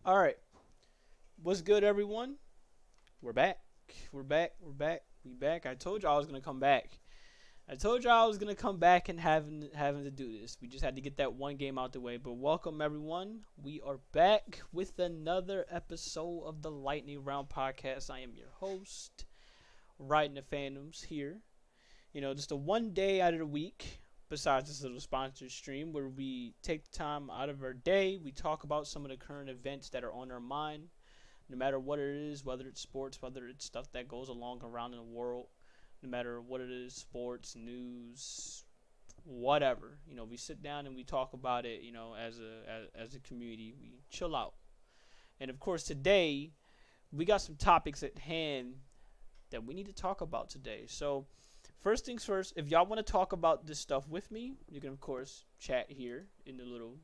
All right. What's good, everyone? We're back. We're back. We're back. We back. I told y'all I was gonna come back. I told y'all I was gonna come back and having to do this. We just had to get that one game out the way. But welcome, everyone. We are back with another episode of the Lightning Round podcast. I am your host, Riding the Fandoms here. Just a one day out of the week. Besides this little sponsored stream where we take the time out of our day, we talk about some of the current events that are on our mind, no matter what it is, whether it's sports, whether it's stuff that goes along around in the world, no matter what it is, sports, news, whatever. We sit down and we talk about it, as a community. We chill out. And of course today we got some topics at hand that we need to talk about today. So first things first, if y'all want to talk about this stuff with me, you can of course chat here in the little,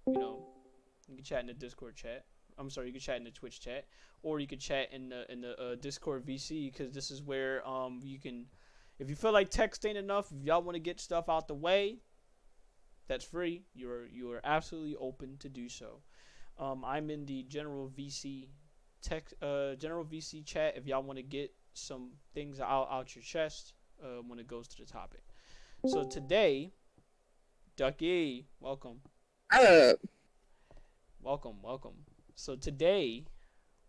you can chat in the Discord chat. I'm sorry, you can chat in the Twitch chat, or you can chat in the Discord VC, because this is where you can, if you feel like text ain't enough, if y'all want to get stuff out the way, that's free. You are absolutely open to do so. I'm in the general VC general VC chat if y'all want to get some things out your chest when it goes to the topic. So today, Ducky, welcome. Uh, Welcome. So today,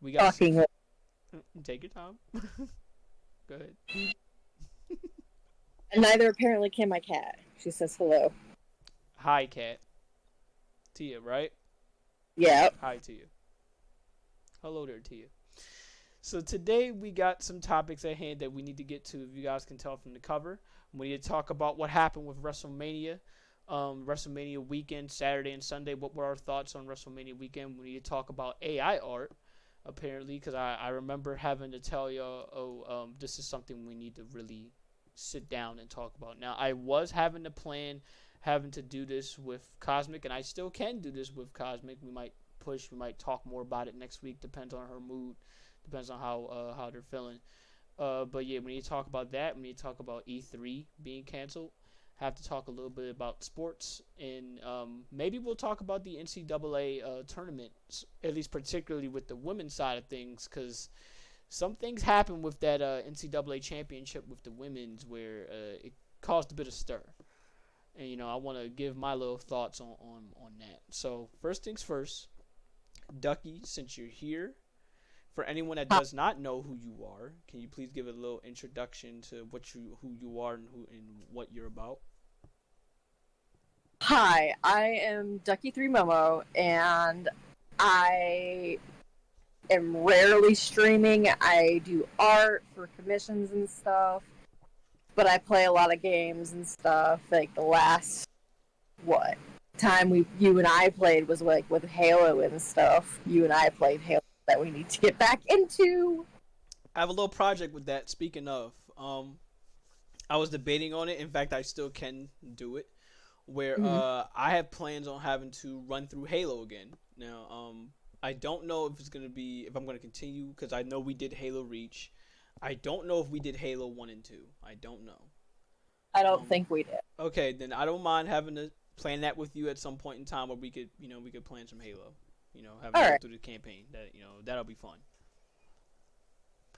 we got Talking. take your time. Go ahead. And neither apparently can my cat. She says hello. Hi, Kat. Tia, right? Yeah. Hi, Tia. Hello there, Tia. So today we got some topics at hand that we need to get to. If you guys can tell from the cover, we need to talk about what happened with Wrestlemania, Wrestlemania weekend, Saturday and Sunday. What were our thoughts on Wrestlemania weekend? We need to talk about AI art, apparently, because I remember having to tell y'all, this is something we need to really sit down and talk about. Now, I was having to plan having to do this with Cosmic, and I still can do this with Cosmic. We might talk more about it next week. Depends on her mood. Depends on how they're feeling. But yeah, we need to talk about that. We need to talk about E3 being canceled. Have to talk a little bit about sports, and maybe we'll talk about the NCAA tournament, at least particularly with the women's side of things, because some things happen with that NCAA championship with the women's where it caused a bit of stir. And I want to give my little thoughts on that. So first things first, Ducky, since you're here, for anyone that does not know who you are, can you please give a little introduction to who you are and what you're about? Hi, I am Ducky3Momo, and I am rarely streaming. I do art for commissions and stuff, but I play a lot of games and stuff. Like the last time you and I played was like with Halo and stuff. You and I played Halo that we need to get back into. I have a little project with that. Speaking of, I was debating on it. In fact, I still can do it. Where I have plans on having to run through Halo again. Now, I don't know if I'm gonna continue, because I know we did Halo Reach. I don't know if we did Halo 1 and 2. I don't know. I don't think we did. Okay, then I don't mind having to plan that with you at some point in time where we could plan some Halo. Have it go through the campaign. That'll be fun.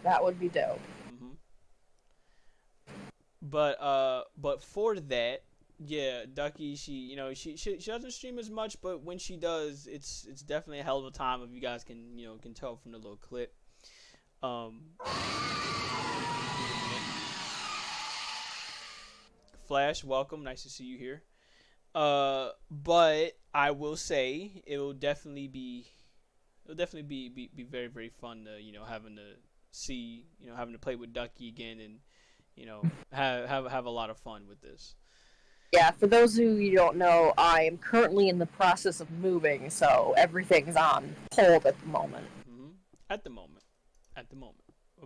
That would be dope. Mm-hmm. But for that, yeah, Ducky, she doesn't stream as much, but when she does, it's definitely a hell of a time. If you guys can tell from the little clip. Flash, welcome. Nice to see you here. But I will say it'll definitely be very, very fun to having to see having to play with Ducky again, and have a lot of fun with this. Yeah, for those who you don't know, I am currently in the process of moving, so everything's on hold at the moment. Mm-hmm. At the moment.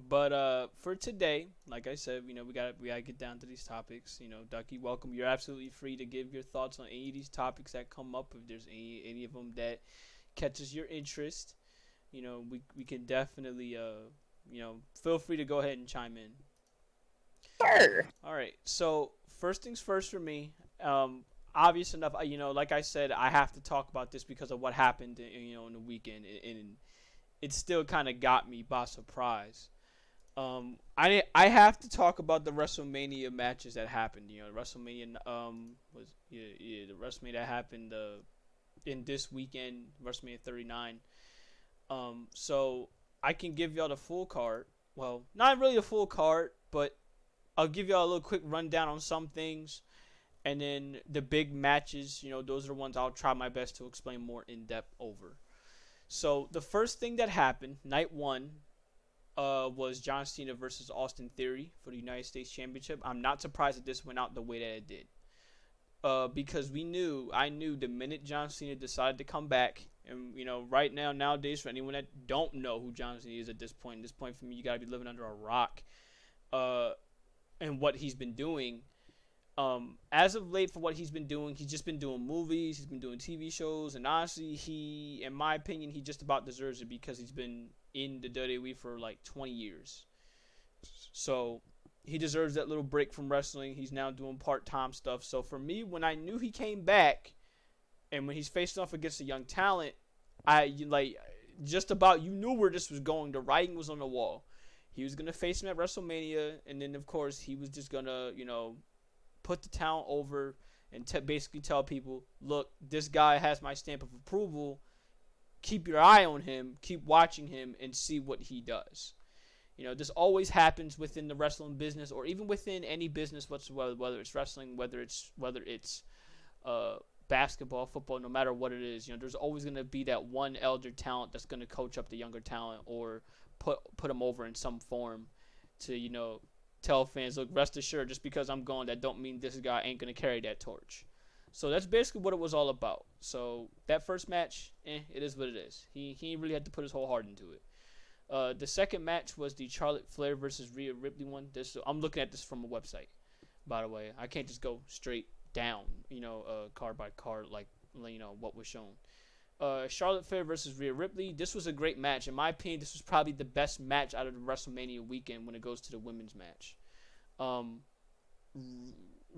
But for today, like I said, we gotta get down to these topics. Ducky, welcome. You're absolutely free to give your thoughts on any of these topics that come up. If there's any of them that catches your interest, we can definitely feel free to go ahead and chime in. Sure. All right. So first things first for me, obvious enough. Like I said, I have to talk about this because of what happened, in the weekend, and it still kind of got me by surprise. I have to talk about the WrestleMania matches that happened. WrestleMania was the WrestleMania that happened in this weekend, WrestleMania 39. So I can give y'all the full card. Well, not really a full card, but I'll give y'all a little quick rundown on some things, and then the big matches. Those are the ones I'll try my best to explain more in depth over. So the first thing that happened, night one, was John Cena versus Austin Theory for the United States Championship. I'm not surprised that this went out the way that it did. Because I knew the minute John Cena decided to come back, and right now, nowadays, for anyone that don't know who John Cena is at this point for me, you gotta be living under a rock. And what he's been doing, as of late, for what he's been doing, he's just been doing movies, he's been doing TV shows, and honestly, in my opinion, he just about deserves it because he's been in the WWE for like 20 years. So he deserves that little break from wrestling. He's now doing part-time stuff. So for me, when I knew he came back, and when he's facing off against a young talent, just about, you knew where this was going. The writing was on the wall. He was gonna face him at WrestleMania, and then of course he was just gonna put the talent over and basically tell people, look, this guy has my stamp of approval. Keep your eye on him, keep watching him, and see what he does. This always happens within the wrestling business, or even within any business whatsoever, whether it's wrestling, whether it's basketball, football, no matter what it is. There's always going to be that one elder talent that's going to coach up the younger talent, or put them over in some form to tell fans, look, rest assured, just because I'm gone, that don't mean this guy ain't going to carry that torch. So that's basically what it was all about. So that first match, it is what it is. He really had to put his whole heart into it. The second match was the Charlotte Flair versus Rhea Ripley one. I'm looking at this from a website, by the way. I can't just go straight down, card by card, like what was shown. Charlotte Flair versus Rhea Ripley. This was a great match. In my opinion, this was probably the best match out of the WrestleMania weekend when it goes to the women's match.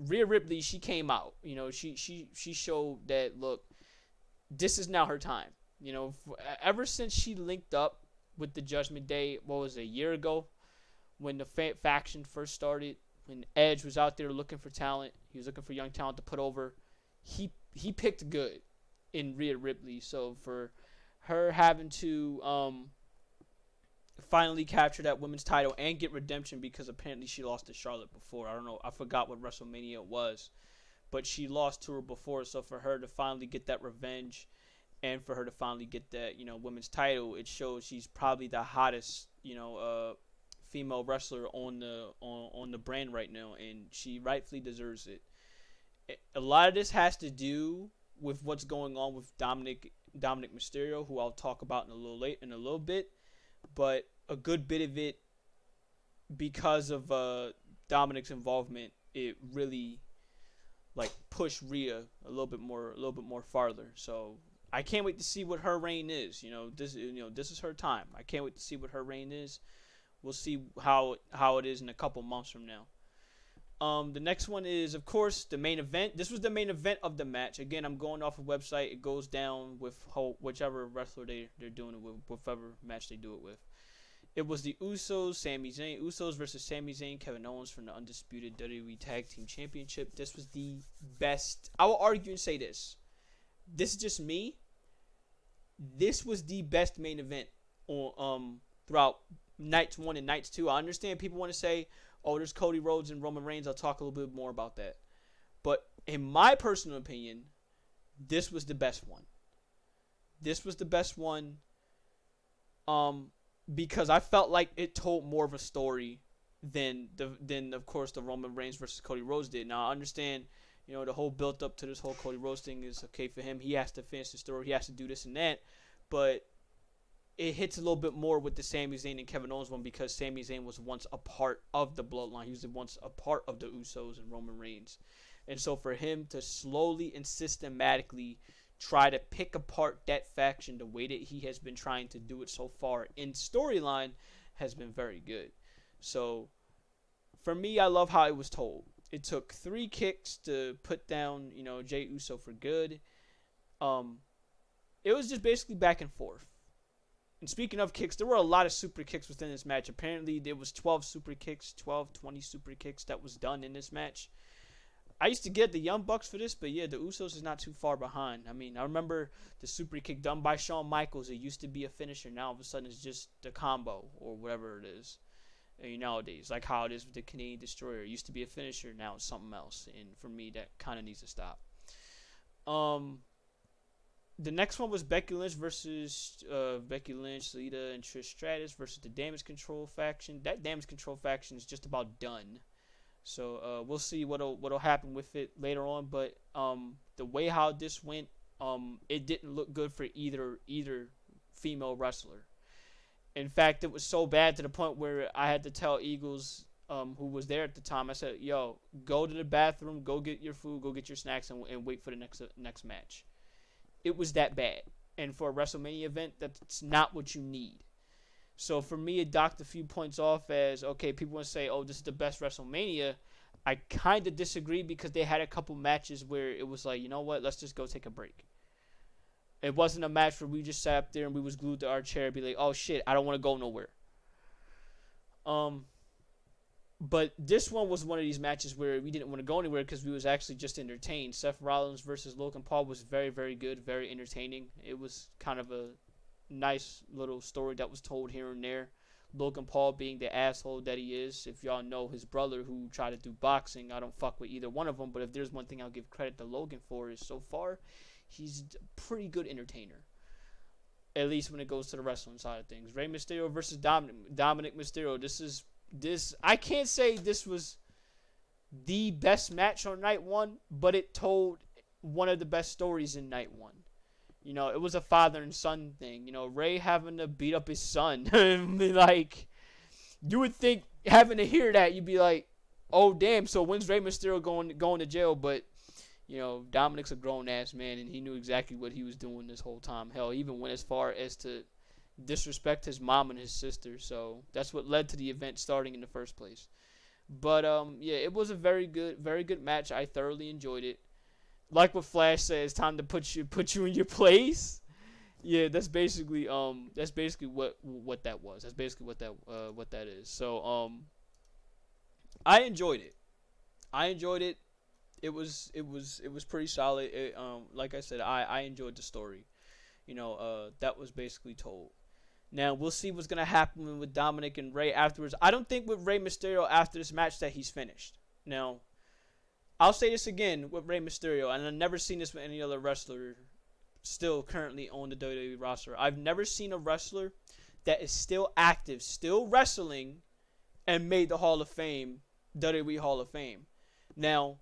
Rhea Ripley, she came out. She showed that, look, this is now her time. Ever since she linked up with the Judgment Day, what was it, a year ago, when the faction first started, when Edge was out there looking for talent, he was looking for young talent to put over. He picked good in Rhea Ripley. So for her having to finally capture that women's title and get redemption, because apparently she lost to Charlotte before. I don't know. I forgot what WrestleMania it was, but she lost to her before. So for her to finally get that revenge, and for her to finally get that women's title, it shows she's probably the hottest female wrestler on the brand right now, and she rightfully deserves it. A lot of this has to do with what's going on with Dominic Mysterio, who I'll talk about in a little bit, but a good bit of it, because of Dominic's involvement, it really pushed Rhea a little bit more farther. So I can't wait to see what her reign is. This is her time. I can't wait to see what her reign is. We'll see how it is in a couple months from now. The next one is, of course, the main event. This was the main event of the match. Again, I'm going off a website. It goes down with whichever wrestler they're doing it with, whichever match they do it with. It was the Usos versus Sami Zayn, Kevin Owens from the undisputed WWE Tag Team Championship. This was the best. I will argue and say this. This is just me. This was the best main event throughout nights 1 and nights 2. I understand people want to say, oh, there's Cody Rhodes and Roman Reigns. I'll talk a little bit more about that. But in my personal opinion, this was the best one. This was the best one because I felt like it told more of a story than of course the Roman Reigns versus Cody Rhodes did. Now I understand, the whole built up to this whole Cody Rhodes thing is okay for him. He has to finish the story. He has to do this and that. But it hits a little bit more with the Sami Zayn and Kevin Owens one, because Sami Zayn was once a part of the bloodline. He was once a part of the Usos and Roman Reigns. And so for him to slowly and systematically try to pick apart that faction the way that he has been trying to do it so far in storyline has been very good. So for me, I love how it was told. It took 3 kicks to put down, Jey Uso for good. Um, it was just basically back and forth. And speaking of kicks, there were a lot of super kicks within this match. Apparently, there was 12 super kicks, 12, 20 super kicks that was done in this match. I used to get the Young Bucks for this, but yeah, the Usos is not too far behind. I mean, I remember the super kick done by Shawn Michaels. It used to be a finisher. Now, all of a sudden, it's just the combo or whatever it is. Nowadays, like how it is with the Canadian Destroyer. It used to be a finisher. Now it's something else. And for me, that kind of needs to stop. The next one was Becky Lynch versus Becky Lynch, Lita, and Trish Stratus versus the Damage Control faction. That Damage Control faction is just about done. So we'll see what'll happen with it later on. But the way how this went, it didn't look good for either female wrestler. In fact, it was so bad to the point where I had to tell Eagles, who was there at the time, I said, "Yo, go to the bathroom, go get your food, go get your snacks, and wait for the next match." It was that bad, and for a WrestleMania event, that's not what you need. So for me, it docked a few points off as, okay, people want to say, oh, this is the best WrestleMania. I kind of disagree because they had a couple matches where it was like, you know what, let's just go take a break. It wasn't a match where we just sat up there and we was glued to our chair and be like, oh shit, I don't want to go nowhere. But this one was one of these matches where we didn't want to go anywhere because we was actually just entertained. Seth Rollins versus Logan Paul was very, very good, very entertaining. It was kind of a nice little story that was told here and there. Logan Paul being the asshole that he is. If y'all know his brother who tried to do boxing, I don't fuck with either one of them. But if there's one thing I'll give credit to Logan for is so far, he's a pretty good entertainer. At least when it goes to the wrestling side of things. Rey Mysterio versus Dominic Mysterio. I can't say this was the best match on night one, but it told one of the best stories in night one. It was a father and son thing. Rey having to beat up his son. Like, you would think having to hear that, you'd be like, oh, damn, so when's Rey Mysterio going to jail? But, Dominic's a grown-ass man, and he knew exactly what he was doing this whole time. Hell, he even went as far as to disrespect his mom and his sister. So that's what led to the event starting in the first place. But, yeah, it was a very good match. I thoroughly enjoyed it. Like what Flash says, time to put you in your place. Yeah, that's basically what that was. That's basically what that is. So I enjoyed it. It was pretty solid. Like I said, I enjoyed the story. That was basically told. Now we'll see what's gonna happen with Dominic and Rey afterwards. I don't think with Rey Mysterio after this match that he's finished. Now, I'll say this again with Rey Mysterio, and I've never seen this with any other wrestler still currently on the WWE roster. I've never seen a wrestler that is still active, still wrestling, and made the Hall of Fame, WWE Hall of Fame. Now,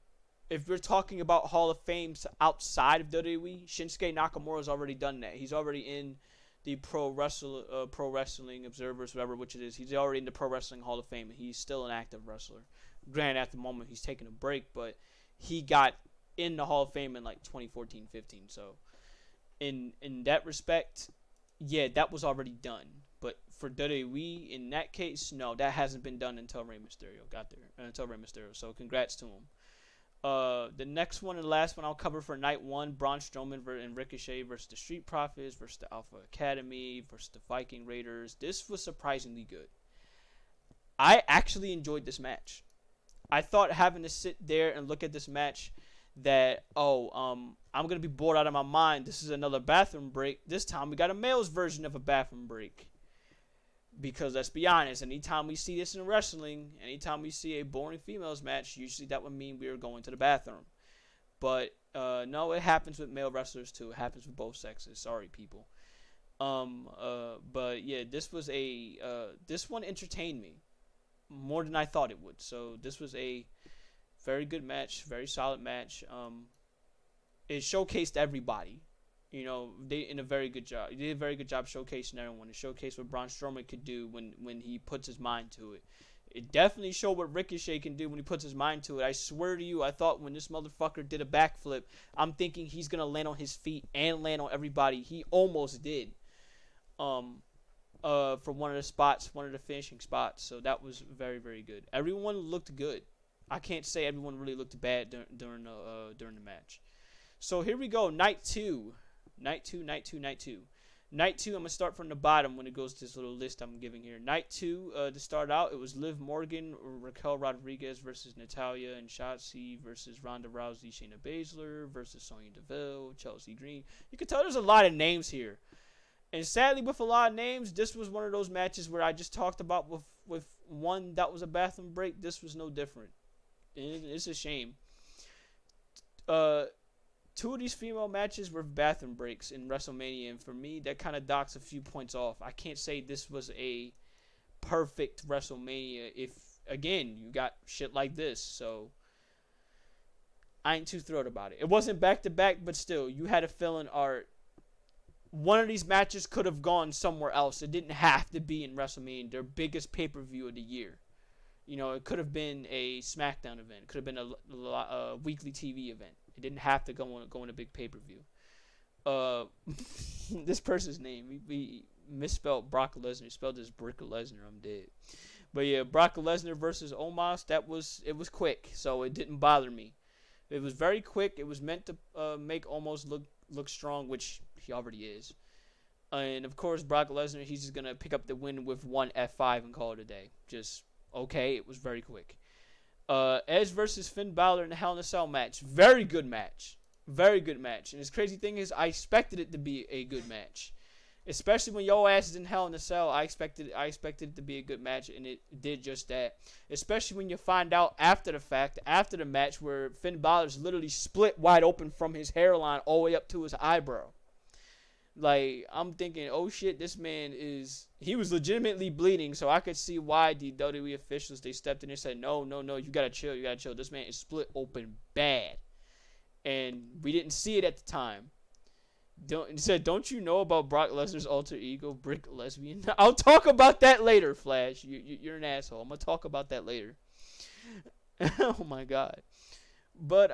if we're talking about Hall of Fames outside of WWE, Shinsuke Nakamura's already done that. He's already in the Pro Wrestling Observers, whatever which it is. He's already in the Pro Wrestling Hall of Fame, and he's still an active wrestler. Granted, at the moment, he's taking a break, but he got in the Hall of Fame in like 2014-15. So, in that respect, yeah, that was already done. But for WWE, in that case, no, that hasn't been done until Rey Mysterio got there. So, congrats to him. The next one and the last one I'll cover for night one, Braun Strowman and Ricochet versus the Street Profits versus the Alpha Academy versus the Viking Raiders. This was surprisingly good. I actually enjoyed this match. I thought having to sit there and look at this match that, I'm going to be bored out of my mind. This is another bathroom break. This time we got a male's version of a bathroom break. Because let's be honest, anytime we see this in wrestling, anytime we see a boring females match, usually that would mean we are going to the bathroom. But no, it happens with male wrestlers too. It happens with both sexes. Sorry, people. But yeah, this one entertained me more than I thought it would. So this was a very good match, very solid match. It showcased everybody. They did a very good job. They did a very good job showcasing everyone. It showcased what Braun Strowman could do when he puts his mind to it. It definitely showed what Ricochet can do when he puts his mind to it. I swear to you, I thought when this motherfucker did a backflip, I'm thinking he's going to land on his feet and land on everybody. He almost did. For one of the finishing spots. So that was very, very good. Everyone looked good. I can't say everyone really looked bad during the match. So here we go, night two. Night two. Night two, I'm going to start from the bottom when it goes to this little list I'm giving here. Night two, to start out, it was Liv Morgan, Raquel Rodriguez versus Natalya, and Shotzi versus Ronda Rousey, Shayna Baszler versus Sonya Deville, Chelsea Green. You can tell there's a lot of names here. And sadly, with a lot of names, this was one of those matches where I just talked about with one that was a bathroom break. This was no different. And it's a shame. Two of these female matches were bathroom breaks in WrestleMania, and for me, that kind of docks a few points off. I can't say this was a perfect WrestleMania if, again, you got shit like this. So I ain't too thrilled about it. It wasn't back-to-back, but still, you had a feeling, Art, one of these matches could have gone somewhere else. It didn't have to be in WrestleMania, their biggest pay-per-view of the year. You know, it could have been a SmackDown event. It could have been a weekly TV event. It didn't have to go in a big pay-per-view. This person's name, we misspelled Brock Lesnar. He spelled this Brick Lesnar. I'm dead. But yeah, Brock Lesnar versus Omos. It was quick, so it didn't bother me. It was very quick. It was meant to make Omos look strong, which he already is. And of course, Brock Lesnar, he's just gonna pick up the win with one F5 and call it a day. Just okay. It was very quick. Edge versus Finn Balor in the Hell in a Cell match. Very good match. Very good match. And his crazy thing is, I expected it to be a good match. Especially when your ass is in Hell in a Cell, I expected it to be a good match, and it did just that. Especially when you find out after the fact, after the match, where Finn Balor's literally split wide open from his hairline all the way up to his eyebrow. Like, I'm thinking, oh shit, this man he was legitimately bleeding, so I could see why the WWE officials, they stepped in and said, no, you gotta chill. This man is split open bad. And we didn't see it at the time. Don't you know about Brock Lesnar's alter ego, Brick Lesbian? I'll talk about that later, Flash. You're an asshole. I'm gonna talk about that later. Oh my god. But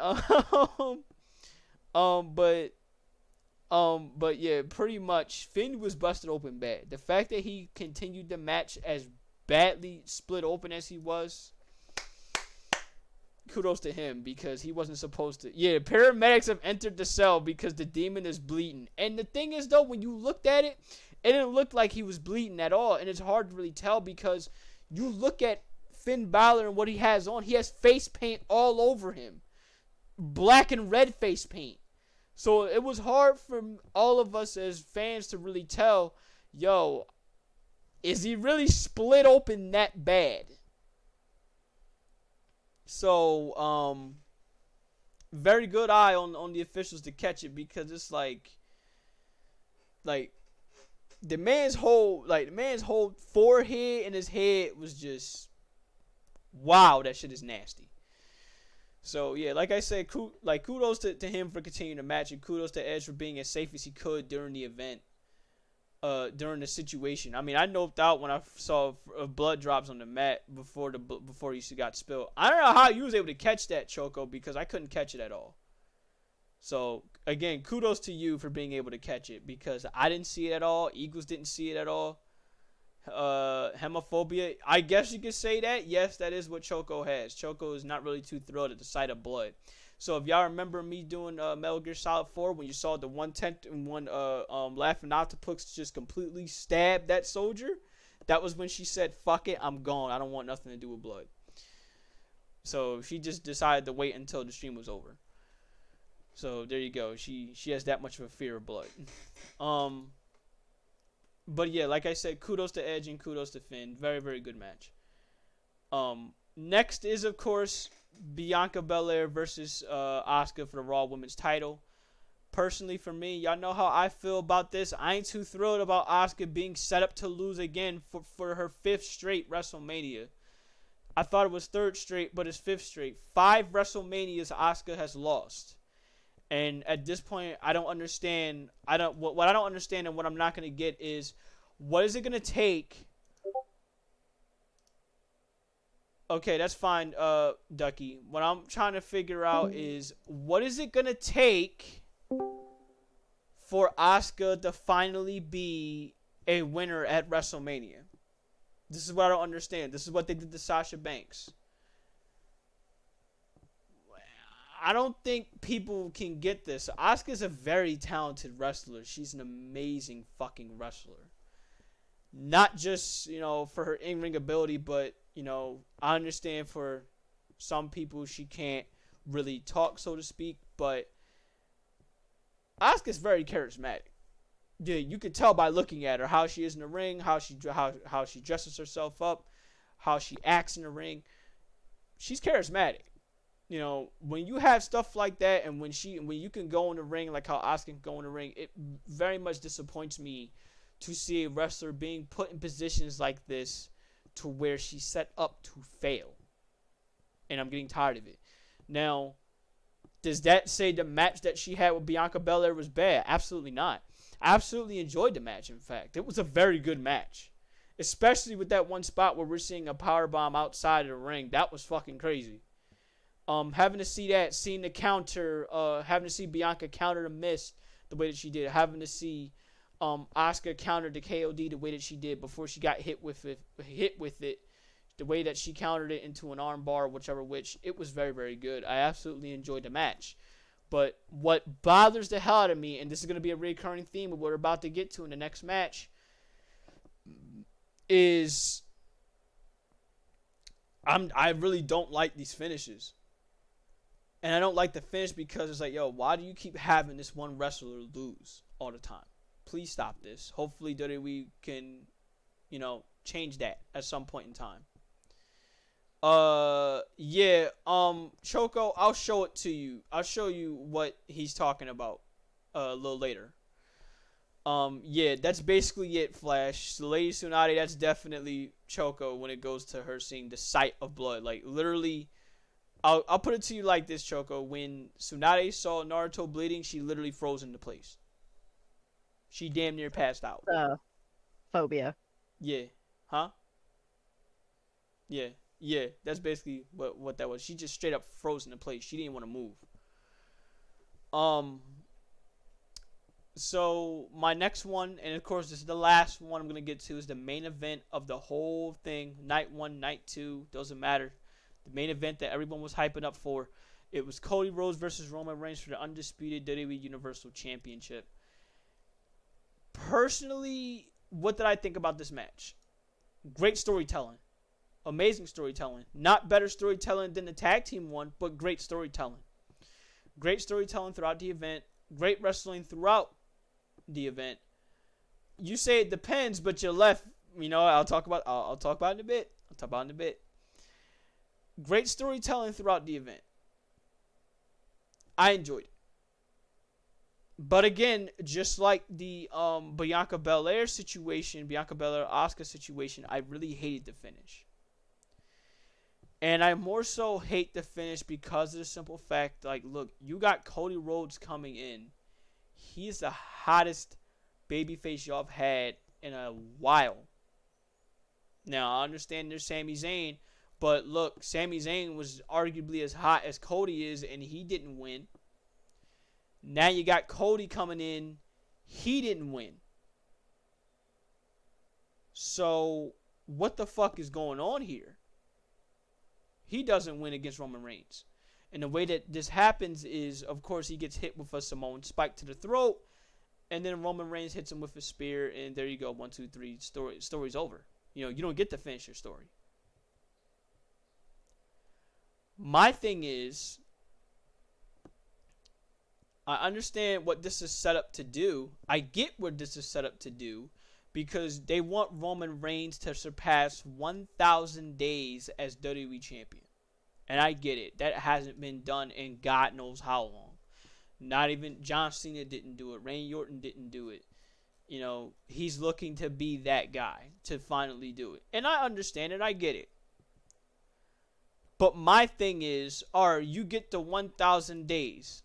but yeah, pretty much Finn was busted open bad. The fact that he continued the match as badly split open as he was, kudos to him, because he wasn't supposed to. Yeah, paramedics have entered the cell because the demon is bleeding. And the thing is, though, when you looked at it, it didn't look like he was bleeding at all. And it's hard to really tell because you look at Finn Balor and what he has on. He has face paint all over him. Black and red face paint. So it was hard for all of us as fans to really tell, yo, is he really split open that bad? So, very good eye on the officials to catch it, because it's like the man's whole forehead and his head was just, wow, that shit is nasty. So yeah, like I said, kudos to him for continuing the match, and kudos to Edge for being as safe as he could during the event, during the situation. I mean, I noped out when I saw blood drops on the mat before he got spilled. I don't know how you was able to catch that, Choco, because I couldn't catch it at all. So again, kudos to you for being able to catch it, because I didn't see it at all. Eagles didn't see it at all. Hemophobia, I guess you could say that. Yes, that is what Choco has. Choco is not really too thrilled at the sight of blood. So if y'all remember me doing Metal Gear Solid 4, when you saw the 1/10 and one Laughing Octopus just completely stab that soldier, that was when she said, fuck it, I'm gone. I don't want nothing to do with blood. So she just decided to wait until the stream was over. So there you go. She has that much of a fear of blood. But yeah, like I said, kudos to Edge and kudos to Finn. Very, very good match. Next is, of course, Bianca Belair versus Asuka for the Raw Women's title. Personally, for me, y'all know how I feel about this. I ain't too thrilled about Asuka being set up to lose again for her 5th straight WrestleMania. I thought it was 3rd straight, but it's 5th straight. 5 WrestleManias Asuka has lost. And at this point, I don't understand. What I don't understand, and what I'm not going to get is, what is it going to take? Okay, that's fine, Ducky. What I'm trying to figure out is, what is it going to take for Asuka to finally be a winner at WrestleMania? This is what I don't understand. This is what they did to Sasha Banks. I don't think people can get this. Asuka's a very talented wrestler. She's an amazing fucking wrestler. Not just, for her in-ring ability, but, I understand for some people she can't really talk, so to speak, but Asuka's very charismatic. Yeah, you could tell by looking at her how she is in the ring, how she dresses herself up, how she acts in the ring. She's charismatic. When you have stuff like that, and when you can go in the ring like how Asuka can go in the ring, it very much disappoints me to see a wrestler being put in positions like this to where she's set up to fail. And I'm getting tired of it. Now, does that say the match that she had with Bianca Belair was bad? Absolutely not. I absolutely enjoyed the match, in fact. It was a very good match. Especially with that one spot where we're seeing a powerbomb outside of the ring. That was fucking crazy. Having to see that, seeing the counter, having to see Bianca counter the miss the way that she did, having to see Asuka counter the KOD the way that she did before she got hit with it, the way that she countered it into an arm bar, whichever which, it was very, very good. I absolutely enjoyed the match. But what bothers the hell out of me, and this is going to be a recurring theme of what we're about to get to in the next match, is I really don't like these finishes. And I don't like the finish because it's like, yo, why do you keep having this one wrestler lose all the time? Please stop this. Hopefully WWE can, change that at some point in time. Choco, I'll show it to you. I'll show you what he's talking about a little later. That's basically it, Flash. So Lady Tsunade, that's definitely Choco when it goes to her seeing the sight of blood. Like, literally, I'll put it to you like this, Choco. When Tsunade saw Naruto bleeding, she literally froze into place. She damn near passed out. Phobia. Yeah. Huh? Yeah. That's basically what that was. She just straight up froze into place. She didn't want to move. So my next one, and of course this is the last one I'm going to get to, is the main event of the whole thing. Night 1, night 2, doesn't matter. The main event that everyone was hyping up for. It was Cody Rhodes versus Roman Reigns for the undisputed WWE Universal Championship. Personally, what did I think about this match? Great storytelling. Amazing storytelling. Not better storytelling than the tag team one, but great storytelling. Great storytelling throughout the event. Great wrestling throughout the event. You say it depends, but you're left. I'll talk about it in a bit. Great storytelling throughout the event. I enjoyed it. But again, just like the Bianca Belair Asuka situation, I really hated the finish. And I more so hate the finish because of the simple fact, like, look, you got Cody Rhodes coming in. He's the hottest babyface y'all have had in a while. Now, I understand there's Sami Zayn, but look, Sami Zayn was arguably as hot as Cody is, and he didn't win. Now you got Cody coming in. He didn't win. So, what the fuck is going on here? He doesn't win against Roman Reigns. And the way that this happens is, of course, he gets hit with a Samoan spike to the throat, and then Roman Reigns hits him with a spear, and there you go. 1, 2, 3. Story's over. You don't get to finish your story. My thing is, I understand what this is set up to do. I get what this is set up to do because they want Roman Reigns to surpass 1,000 days as WWE Champion. And I get it. That hasn't been done in God knows how long. Not even John Cena didn't do it. Randy Orton didn't do it. He's looking to be that guy to finally do it. And I understand it. I get it. But my thing is, you get to 1,000 days.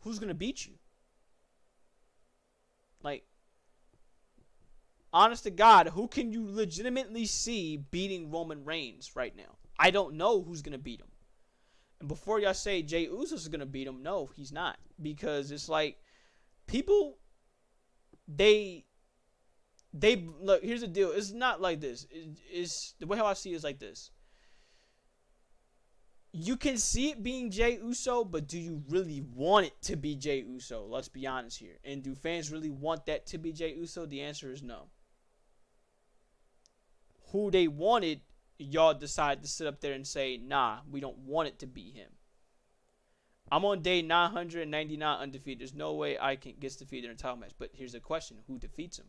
Who's going to beat you? Like, honest to God, who can you legitimately see beating Roman Reigns right now? I don't know who's going to beat him. And before y'all say Jey Uso is going to beat him, no, he's not. Because it's like, people, they look, here's the deal. It's not like this. It's the way how I see it is like this. you can see it being Jey Uso, but do you really want it to be Jey Uso? Let's be honest here. And do fans really want that to be Jey Uso? The answer is no. Who they wanted, y'all decide to sit up there and say, nah, we don't want it to be him. I'm on day 999 undefeated. There's no way I can get defeated in a title match. But here's the question: who defeats him?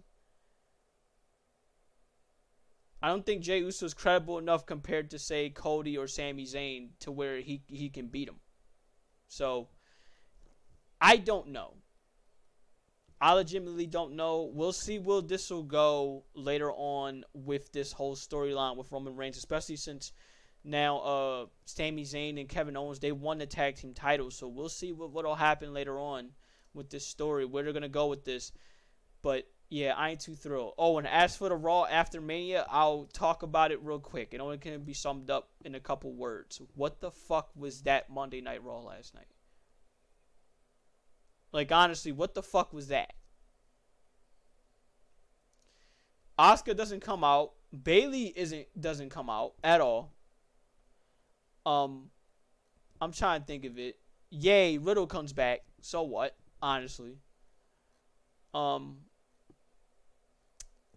I don't think Jey Uso is credible enough compared to, say, Cody or Sami Zayn to where he can beat him. So, I don't know. I legitimately don't know. We'll see where this will go later on with this whole storyline with Roman Reigns, especially since now Sami Zayn and Kevin Owens, they won the tag team titles. So we'll see what'll happen later on with this story, where they're going to go with this. But yeah, I ain't too thrilled. Oh, and as for the Raw after Mania, I'll talk about it real quick. It only can be summed up in a couple words. What the fuck was that Monday Night Raw last night? Like, honestly, what the fuck was that? Asuka doesn't come out. Bayley doesn't come out at all. I'm trying to think of it. Yay, Riddle comes back. So what? Honestly. And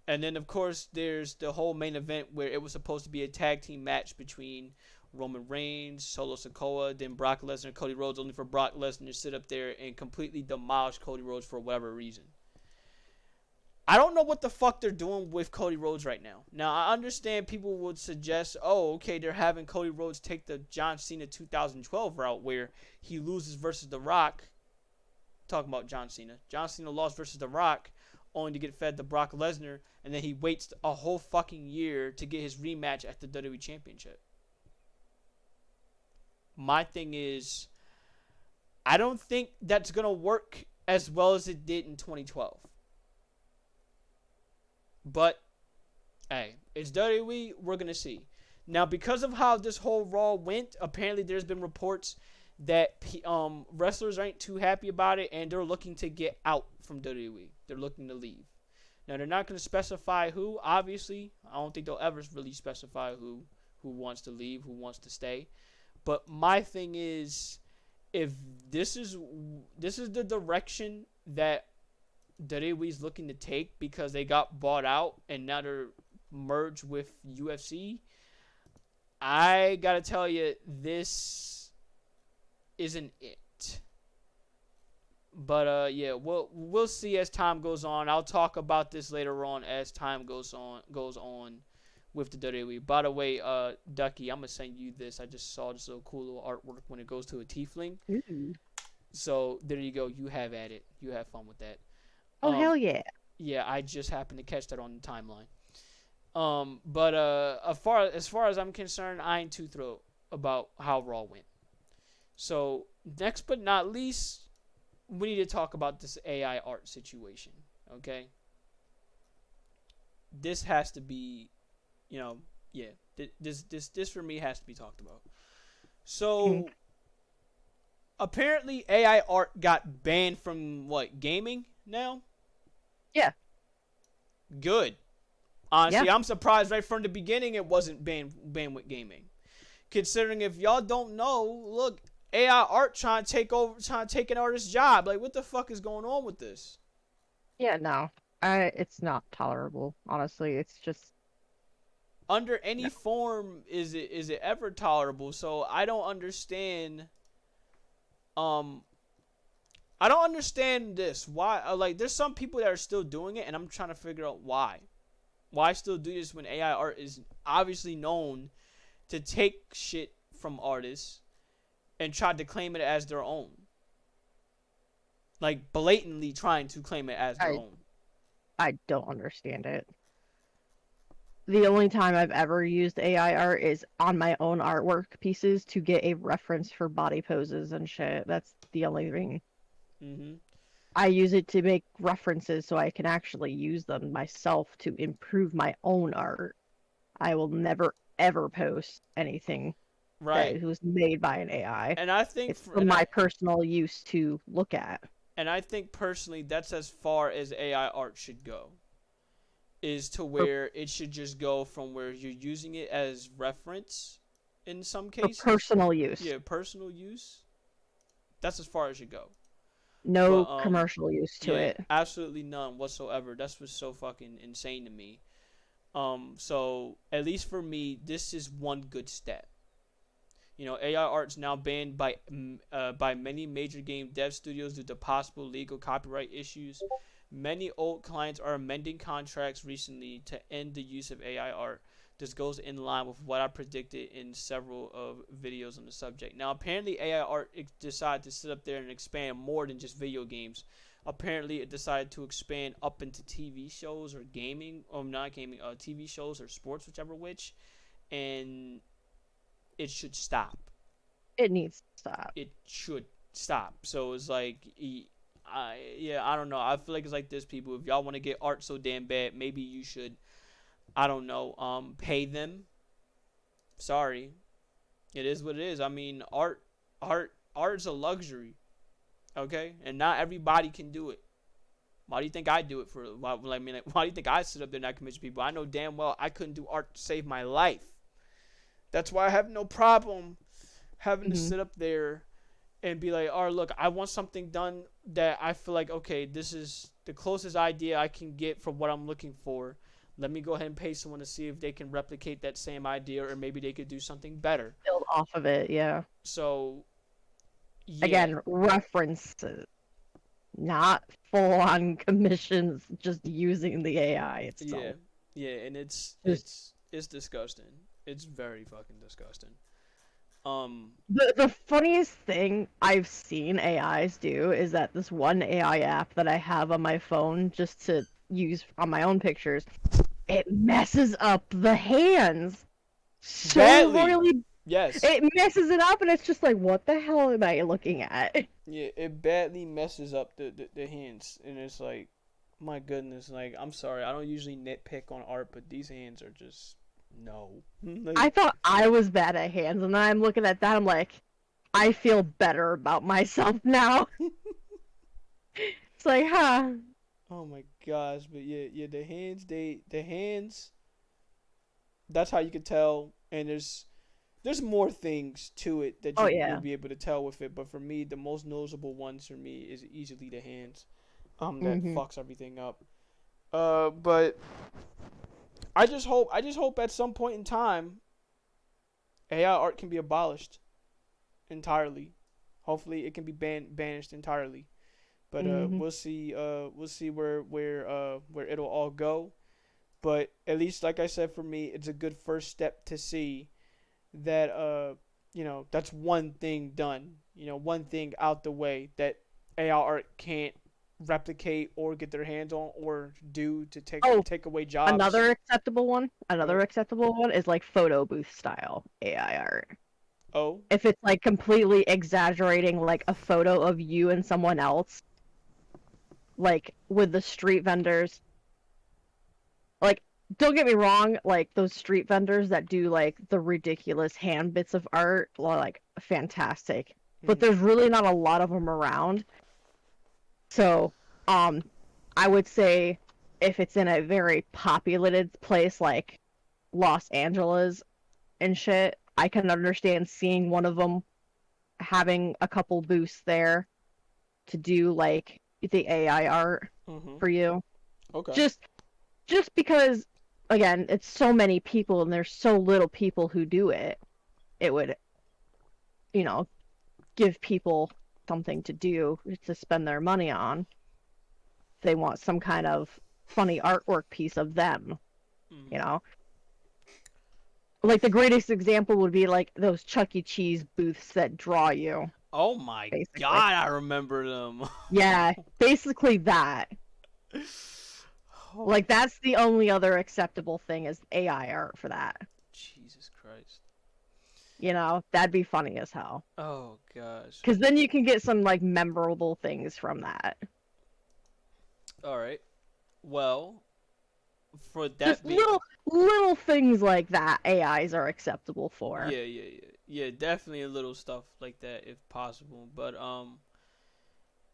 then, of course, there's the whole main event where it was supposed to be a tag team match between Roman Reigns, Solo Sikoa, then Brock Lesnar and Cody Rhodes, only for Brock Lesnar to sit up there and completely demolish Cody Rhodes for whatever reason. I don't know what the fuck they're doing with Cody Rhodes right now. Now, I understand people would suggest, oh, okay, they're having Cody Rhodes take the John Cena 2012 route where he loses versus The Rock. Talking about John Cena. John Cena lost versus The Rock, only to get fed to Brock Lesnar, and then he waits a whole fucking year to get his rematch at the WWE Championship. My thing is, I don't think that's going to work as well as it did in 2012. But, hey, it's WWE, we're going to see. Now, because of how this whole Raw went, apparently there's been reports that wrestlers ain't too happy about it, and they're looking to get out from WWE. They're looking to leave. Now, they're not going to specify who, obviously. I don't think they'll ever really specify who wants to leave, who wants to stay. But my thing is, if this is the direction that WWE's looking to take because they got bought out and now they're merged with UFC, I gotta tell you, this isn't it. But yeah, we'll see as time goes on. I'll talk about this later on as time goes on with the WWE. By the way, Ducky, I'm gonna send you this. I just saw this little cool little artwork when it goes to a tiefling. Ooh. So there you go. You have at it. You have fun with that. Oh, hell yeah. Yeah, I just happened to catch that on the timeline. But as far as I'm concerned, I ain't too thrilled about how Raw went. So next but not least, we need to talk about this AI art situation. Okay. This has to be, yeah. This for me has to be talked about. So apparently AI art got banned from gaming now. Yeah. Good. Honestly, Yeah. I'm surprised right from the beginning it wasn't banned with gaming. Considering, if y'all don't know, look, AI art trying to take an artist's job. Like, what the fuck is going on with this? Yeah, no. It's not tolerable, honestly. It's just Under any form is it ever tolerable? So I don't understand. I don't understand this. Why? There's some people that are still doing it, and I'm trying to figure out why. Why still do this when AI art is obviously known to take shit from artists and try to claim it as their own? Like, blatantly trying to claim it as their own. I don't understand it. The only time I've ever used AI art is on my own artwork pieces to get a reference for body poses and shit. That's the only thing. Mm-hmm. I use it to make references so I can actually use them myself to improve my own art. I will never, ever post anything that was made by an AI. And I think it's for my personal use to look at. And I think personally that's as far as AI art should go. Is to where it should just go from where you're using it as reference in some For cases. personal use. Yeah, personal use. That's as far as you go. But No commercial use to yeah, it. absolutely none whatsoever. That's what's so fucking insane to me. So at least for me, this is one good step. AI art's now banned by many major game dev studios due to possible legal copyright issues. Many old clients are amending contracts recently to end the use of AI art. This goes in line with what I predicted in several of videos on the subject. Now, apparently, AI art decided to sit up there and expand more than just video games. Apparently, it decided to expand up into TV shows or gaming, or not gaming, TV shows or sports, whichever which, and it should stop. It needs to stop. It should stop. So it's like, I don't know. I feel like it's like this, people. If y'all want to get art so damn bad, maybe you should, I don't know, pay them. Sorry, it is what it is. I mean, art is a luxury, okay, and not everybody can do it. Why do you think I do it for? Why do you think I sit up there and I convince people? I know damn well I couldn't do art to save my life. That's why I have no problem having to Mm-hmm. sit up there and be like, "Oh, look, I want something done that I feel like, okay, this is the closest idea I can get for what I'm looking for. Let me go ahead and pay someone to see if they can replicate that same idea, or maybe they could do something better." Build off of it, yeah. So, yeah, Again, references, not full on commissions, just using the AI yeah, itself. yeah, and it's Just it's it's disgusting. It's very fucking disgusting. Um, the funniest thing I've seen AIs do is that this one AI app that I have on my phone just to use on my own pictures, it messes up the hands so badly, royally. yes, It messes it up, and it's just like, what the hell am I looking at? yeah, it badly messes up the hands, and it's like, my goodness, like, I'm sorry, I don't usually nitpick on art, but these hands are just no. Like, I thought I was bad at hands, and then I'm looking at that, I'm like, I feel better about myself now. It's like, huh. oh my gosh, but yeah, the hands, that's how you can tell, and there's more things to it that Oh you'll yeah. be able to tell with it, but for me, the most noticeable ones for me is easily the hands. That Hmm. fucks everything up. But I just hope at some point in time AI art can be abolished entirely. Hopefully, it can be banished entirely. But Hmm. we'll see where it'll all go. But at least, like I said, for me, it's a good first step to see that that's one thing done. One thing out the way that AI art can't replicate or get their hands on or do to take Oh, take away jobs. another acceptable one. Another Good. acceptable one is like photo booth style AI art. Oh. If it's like completely exaggerating like a photo of you and someone else, like with the street vendors, like don't get me wrong, like those street vendors that do like the ridiculous hand bits of art are like fantastic. But Mm-hmm. there's really not a lot of them around. So, um I would say if it's in a very populated place like Los Angeles and shit, I can understand seeing one of them having a couple booths there to do like the AI art Mm-hmm. for you. Okay. Just just because again, it's so many people and there's so little people who do it. It would, you know, give people something to do to spend their money on. They want some kind of funny artwork piece of them, you Mm-hmm. know. Like the greatest example would be like those Chuck E. Cheese booths that draw you, Oh my basically. God, I remember them. Yeah, basically that. Oh, Like that's the only other acceptable thing is AI art for that. Jesus Christ. You know, that'd be funny as hell. Oh gosh. Because then you can get some like memorable things from that. All right. Well, for Just that be little things like that AIs are acceptable for. yeah, definitely a little stuff like that if possible. But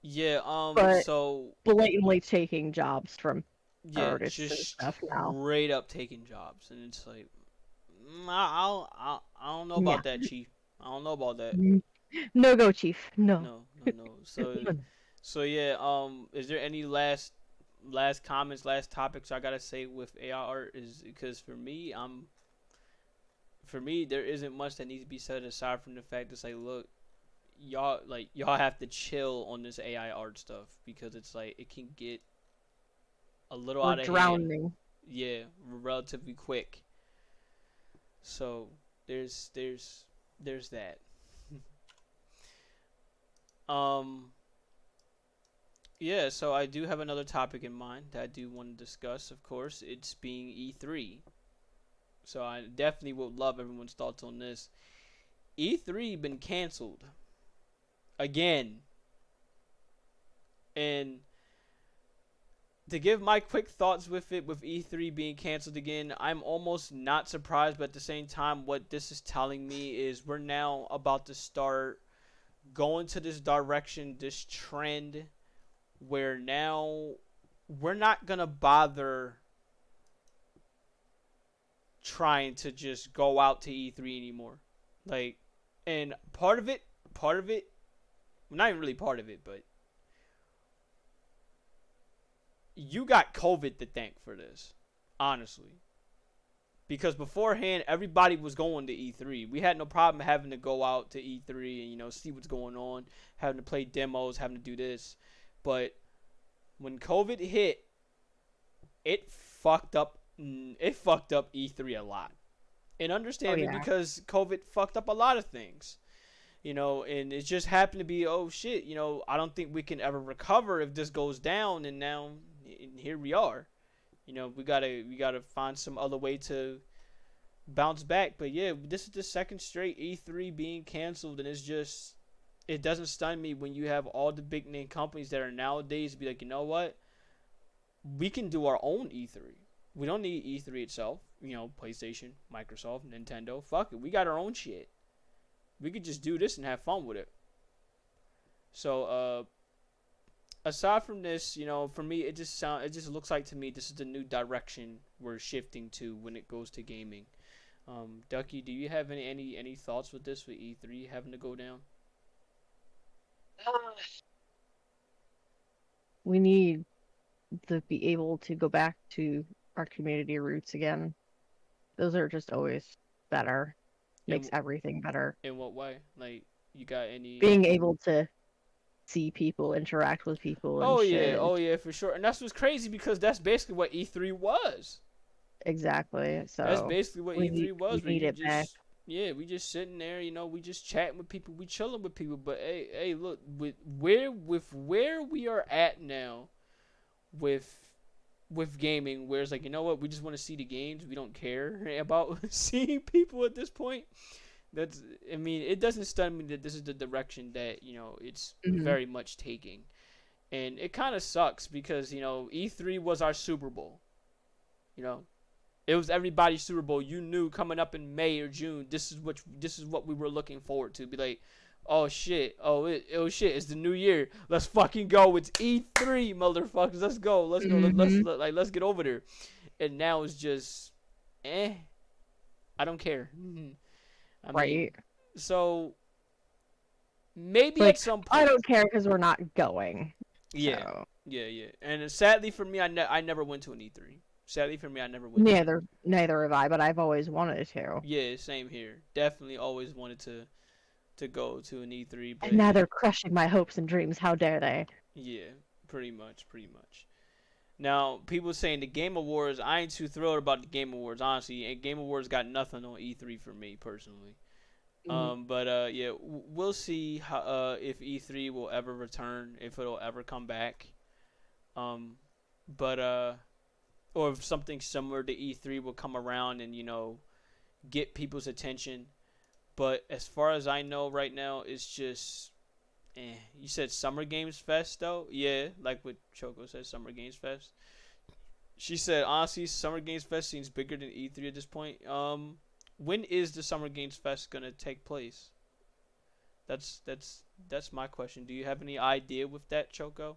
yeah, But so blatantly taking jobs from yeah, artists just and stuff now. straight up taking jobs, and it's like, I don't know Yeah. about that, Chief. I don't know about that. No go, Chief. No. No, no, no. So yeah. Is there any last comments, last topics I gotta say with AI art? Is because for me there isn't much that needs to be said aside from the fact to say, look, y'all have to chill on this AI art stuff because it's like it can get a little We're out of hand. drowning. Yeah, relatively quick. So there's that. um yeah, so I do have another topic in mind that I do want to discuss. Of course, it's being E3. So I definitely would love everyone's thoughts on this. E3 been canceled again. And to give my quick thoughts with it, with E3 being canceled again, I'm almost not surprised, but at the same time, what this is telling me is we're now about to start going to this direction, this trend, where now we're not gonna bother trying to just go out to E3 anymore. Like, and part of it, well, not even really part of it, but you got COVID to thank for this, honestly. Because beforehand, everybody was going to E3. We had no problem having to go out to E3 and see what's going on, having to play demos, having to do this. But when COVID hit, it fucked up. It fucked up E3 a lot, and Oh understandably yeah. because COVID fucked up a lot of things. And it just happened to be, oh shit, I don't think we can ever recover if this goes down, and now and here we are. We gotta find some other way to bounce back. But yeah, this is the second straight E3 being canceled, and it doesn't stun me when you have all the big name companies that are nowadays be like, you know what, we can do our own E3. We don't need E3 itself. PlayStation, Microsoft, Nintendo. Fuck it, we got our own shit. We could just do this and have fun with it. So, aside from this, for me, it just looks like to me this is the new direction we're shifting to when it goes to gaming. Ducky, do you have any thoughts with this with E3 having to go down? We need to be able to go back to our community roots again. Those are just always better. Makes In everything better. in what way? Like, you got any? Being able to see people, interact with people and shit. Oh yeah, for sure. And that's what's crazy because that's basically what E3 was. Exactly. That's So basically what we E3 need we was, where need you it back. just yeah, we just sitting there, we just chatting with people, we chilling with people. But hey, look, with where we are at now, with gaming, where it's like, what, we just want to see the games, we don't care about seeing people at this point. That's, I mean, it doesn't stun me that this is the direction that it's Hmm. very much taking, and it kind of sucks because E3 was our Super Bowl, you know. It was everybody's Super Bowl. You knew coming up in May or June, this is what we were looking forward to. Be like, oh shit, oh shit, it's the new year. Let's fucking go. It's E3, motherfuckers. Let's go. Let's go. Hmm. Let's get over there. And now it's just, eh. I don't care. I mean, Right. so It's maybe at like some I point. don't care because we're not going. Yeah, So yeah. And sadly for me, I never went to an E3. Sadly for me, I never went to one. neither have I, but I've always wanted to. Yeah, same here. Definitely always wanted to go to an E3, And but now they're crushing my hopes and dreams. How dare they? yeah, pretty much, pretty much. Now, people saying the Game Awards, I ain't too thrilled about the Game Awards, honestly. And Game Awards got nothing on E3 for me personally. Mhm. But yeah, we'll see how, if E3 will ever return, if it'll ever come back. Um, but or if something similar to E3 will come around and get people's attention. But as far as I know right now, it's just You said Summer Games Fest though? Yeah, like what Choco said, Summer Games Fest. She said honestly, Summer Games Fest seems bigger than E3 at this point. When is the Summer Games Fest gonna take place? That's my question. Do you have any idea with that, Choco?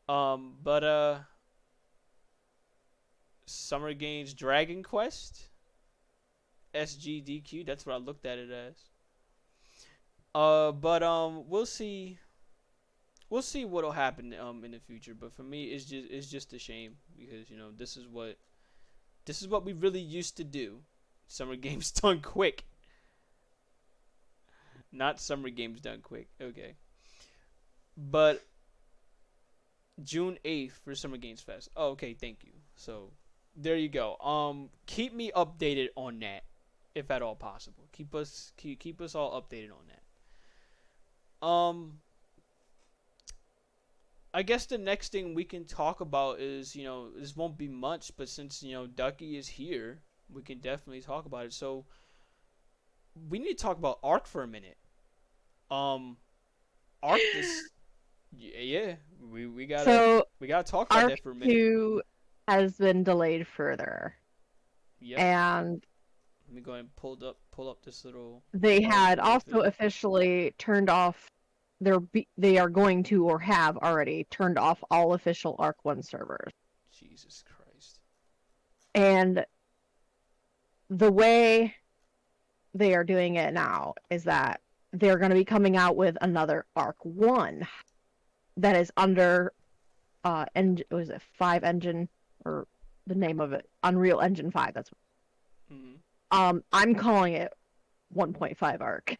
But Summer Games Dragon Quest. SGDQ. That's what I looked at it as. But we'll see. We'll see what'll happen in the future. But for me, it's just a shame because this is what we really used to do. Summer games done quick, not summer games done quick. Okay, but June 8th for Summer Games Fest. Oh, okay, thank you. So there you go. Keep me updated on that, if at all possible. Keep us all updated on that. I guess the next thing we can talk about is, this won't be much, but since, Ducky is here, we can definitely talk about it. So, we need to talk about Arc for a minute. Um, Arc this, yeah, we gotta, So we gotta talk about Arc that for a minute. 2 has been delayed further. Yep. And Let me go ahead and pull up this little they had article with also it. officially turned off they are going to or have already turned off all official Arc 1 servers. Jesus Christ. And the way they are doing it now is that they're going to be coming out with another Arc 1 that is under was it 5 engine, or the name of it, Unreal Engine 5. That's I'm calling it 1.5 Arc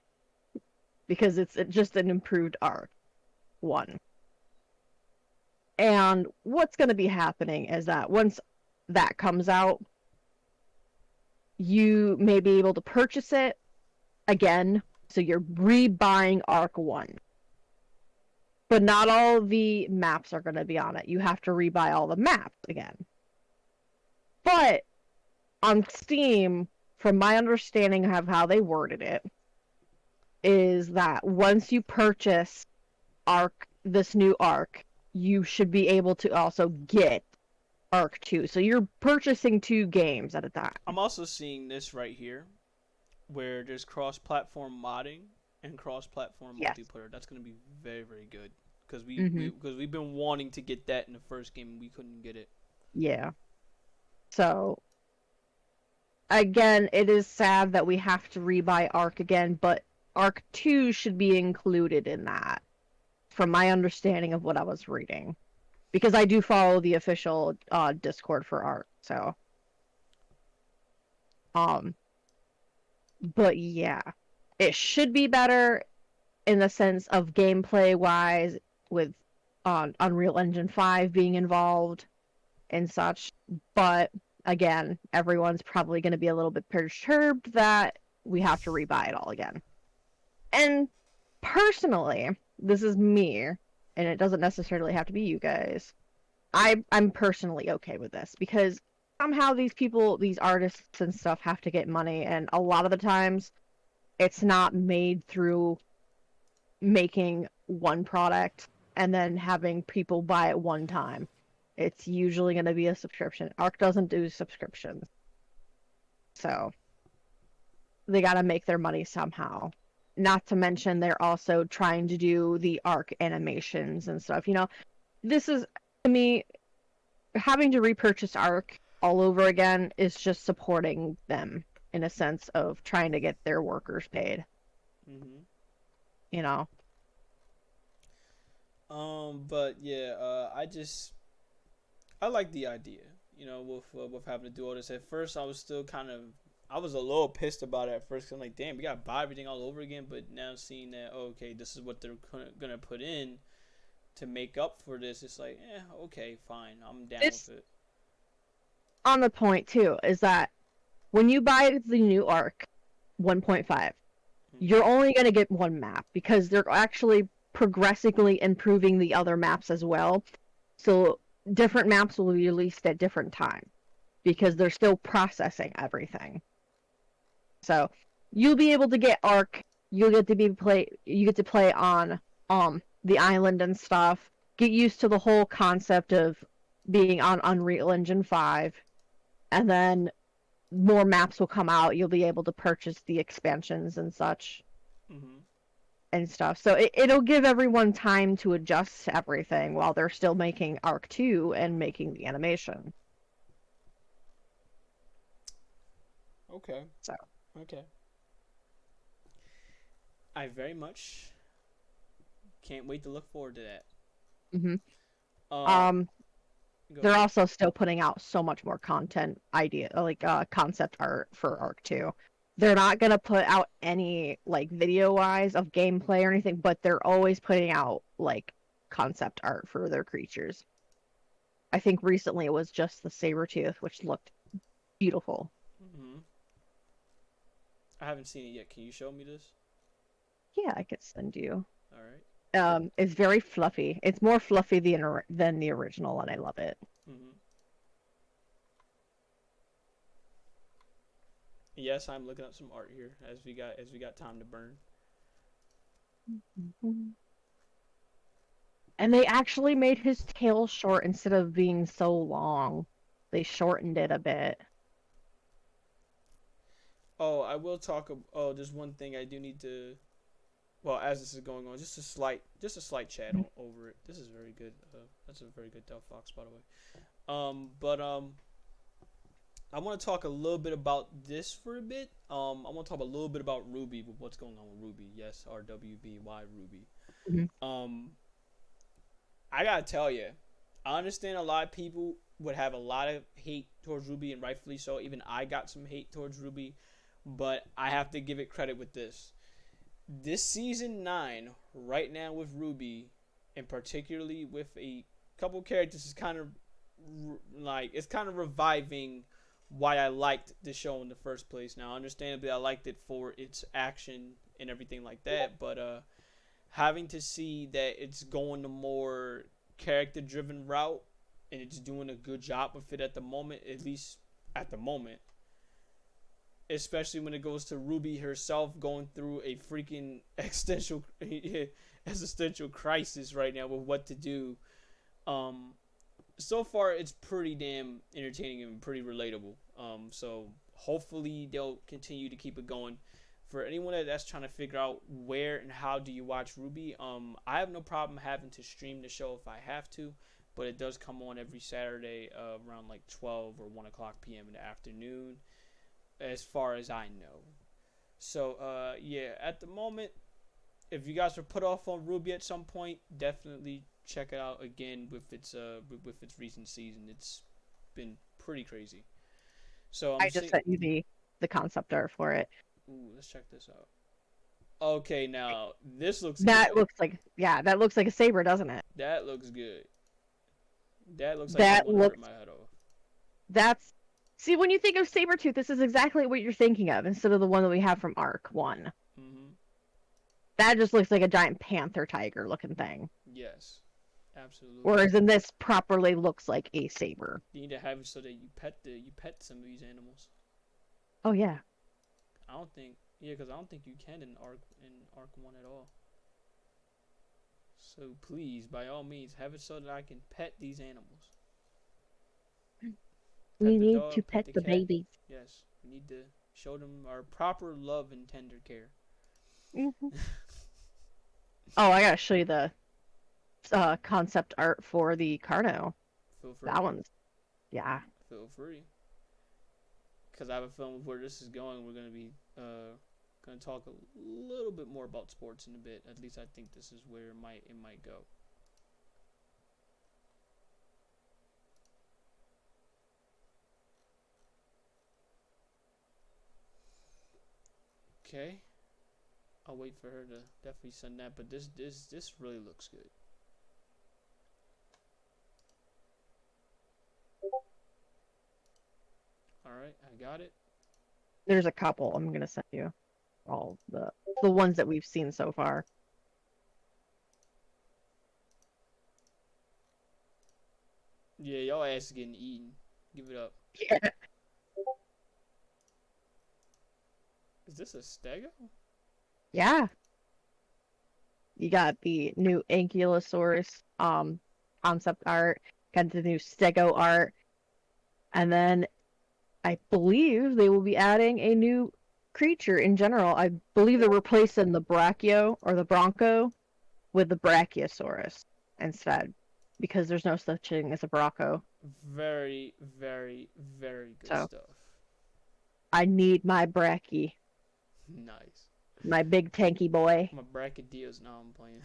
because it's just an improved Arc 1. And what's going to be happening is that once that comes out, you may be able to purchase it again. So you're rebuying Arc 1. But not all the maps are going to be on it. You have to rebuy all the maps again. But on Steam, from my understanding of how they worded it, is that once you purchase this new Arc, you should be able to also get Arc 2. So you're purchasing 2 games at a time. I'm also seeing this right here, where there's cross-platform modding and cross-platform multiplayer. That's going to be very, very good because we've been wanting to get that in the first game and we couldn't get it. Yeah. So again, it is sad that we have to rebuy Arc again, but Arc 2 should be included in that, from my understanding of what I was reading. Because I do follow the official Discord for Arc, so. But yeah. It should be better in the sense of gameplay-wise, with Unreal Engine 5 being involved and such. But again, everyone's probably going to be a little bit perturbed that we have to rebuy it all again. And personally, this is me, and it doesn't necessarily have to be you guys. I'm personally okay with this because somehow these people, these artists and stuff, have to get money, and a lot of the times it's not made through making one product and then having people buy it one time. It's usually going to be a subscription. Arc doesn't do subscriptions. So they got to make their money somehow. Not to mention they're also trying to do the Arc animations and stuff. This is, to me, having to repurchase Arc all over again is just supporting them in a sense of trying to get their workers paid. But yeah, I like the idea, with having to do all this. At first, I was a little pissed about it at first. Cause I'm like, damn, we gotta buy everything all over again. But now seeing that, okay, this is what they're gonna put in to make up for this, it's like, okay, fine, I'm down with it. On the point too is that when you buy the new Arc 1.5, you're only gonna get one map because they're actually progressively improving the other maps as well. So different maps will be released at different times because they're still processing everything. So you'll be able to get Arc. You get to play on the island and stuff. Get used to the whole concept of being on Unreal Engine 5, and then more maps will come out. You'll be able to purchase the expansions and such. And stuff. So it'll give everyone time to adjust to everything while they're still making Arc 2 and making the animation. Okay. So Okay. I very much can't wait to look forward to that. Hmm. Um, Um, go they're ahead. also still putting out so much more content concept art for Arc 2. They're not gonna put out any like video wise of gameplay or anything, but they're always putting out like concept art for their creatures. I think recently it was just the saber tooth, which looked beautiful. Hmm. I haven't seen it yet. Can you show me this? Yeah, I could send you. All right. It's very fluffy. It's more fluffy than the original, and I love it. Hmm. Yes, I'm looking up some art here as we got time to burn. Mhm. And they actually made his tail short instead of being so long. They shortened it a bit. Oh, I will talk. Oh, there's one thing I do need to. Well, as this is going on, just a slight chat over it. This is very good. That's a very good Del Fox, by the way. But I want to talk a little bit about this for a bit. I want to talk a little bit about Ruby, with what's going on with Ruby. Yes, RWBY Ruby. Mhm. Um, I gotta tell you, I understand a lot of people would have a lot of hate towards Ruby, and rightfully so. Even I got some hate towards Ruby, but I have to give it credit with this. This season 9, right now with Ruby, and particularly with a couple characters, is kind of like it's kind of reviving why I liked the show in the first place. Now, understandably, I liked it for its action and everything like that, but having to see that it's going the more character driven route and it's doing a good job with it at the moment, at least at the moment, especially when it goes to Ruby herself going through a freaking existential crisis right now with what to do. Um, so far it's pretty damn entertaining and pretty relatable. So hopefully they'll continue to keep it going. For anyone that's trying to figure out where and how do you watch Ruby, I have no problem having to stream the show if I have to, but it does come on every Saturday around like 12 or 1 o'clock p.m. in the afternoon, as far as I know. So yeah, at the moment, if you guys were put off on Ruby at some point, definitely check it out again with its recent season. It's been pretty crazy. So I'm I just seeing. sent you the concept art for it. Ooh, let's check this out. Okay, now this looks That good. looks like that looks like a saber, doesn't it? That looks good. That looks like I'm That gonna rip looks my head off. that's See, when you think of saber tooth, this is exactly what you're thinking of instead of the one that we have from Arc 1. Mm-hmm. That just looks like a giant panther tiger looking thing. Yes, absolutely. Whereas in this properly looks like a saber. You need to have it so that you pet some of these animals. Oh yeah. I don't think yeah, because I don't think you can in Arc 1 at all. So please, by all means, have it so that I can pet these animals. Pet We the need to dog, pet pet the the cat. babies. Yes, we need to show them our proper love and tender care. Hmm. Oh, I gotta show you the concept art for the Carno. Feel That free. one's yeah. Feel free. Because I have a feeling with where this is going, we're gonna talk a little bit more about sports in a bit. At least I think this is where it might go. Okay, I'll wait for her to definitely send that. But this really looks good. All right, I got it. There's a couple I'm gonna send you. All the ones that we've seen so far. Yeah, y'all ass is getting eaten. Give it up. Yeah. Is this a stego? Yeah. You got the new Ankylosaurus concept art, got the new Stego art, and then I believe they will be adding a new creature in general. I believe they're replacing the Brachio or the Bronco with the Brachiosaurus instead, because there's no such thing as a Bronco. Very, very, very good So stuff. I need my Bracky, Nice. my big tanky boy. My bracket deals. No, I'm playing.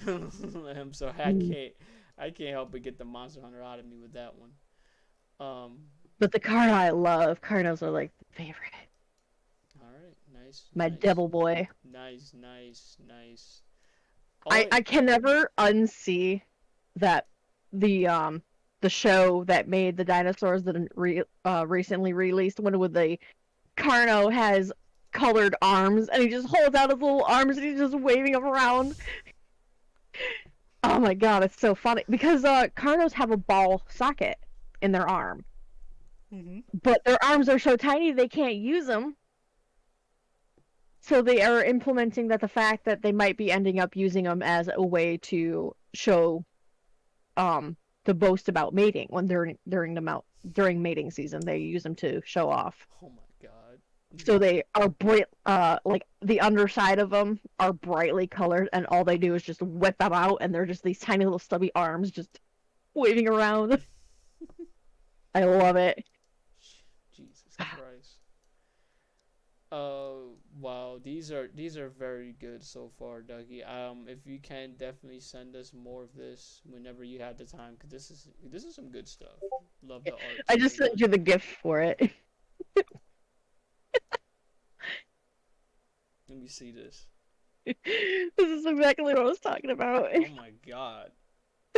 I'm sorry. Mm. I can't help but get the Monster Hunter out of me with that one. Um. But the Carno I love. Carnos are like the favorite. All right. Nice. My Nice. devil boy. Nice. Nice. Nice. I can never unsee that the show that made the dinosaurs that recently released one with the Carno has colored arms and he just holds out his little arms and he's just waving them around. Oh my god, it's so funny because Carnos have a ball socket in their arm, Mm-hmm. but their arms are so tiny they can't use them. So they are implementing that the fact that they might be ending up using them as a way to show to boast about mating when during mating season they use them to show off. Oh my god. So they are bright, like the underside of them are brightly colored, and all they do is just whip them out, and they're just these tiny little stubby arms just waving around. I love it. Jesus Christ. Wow, these are very good so far, Dougie. If you can, definitely send us more of this whenever you have the time, cause this is some good stuff. Love the art I too just a sent lot. you the gift for it. Let me see this. This is exactly what I was talking about. Oh my god,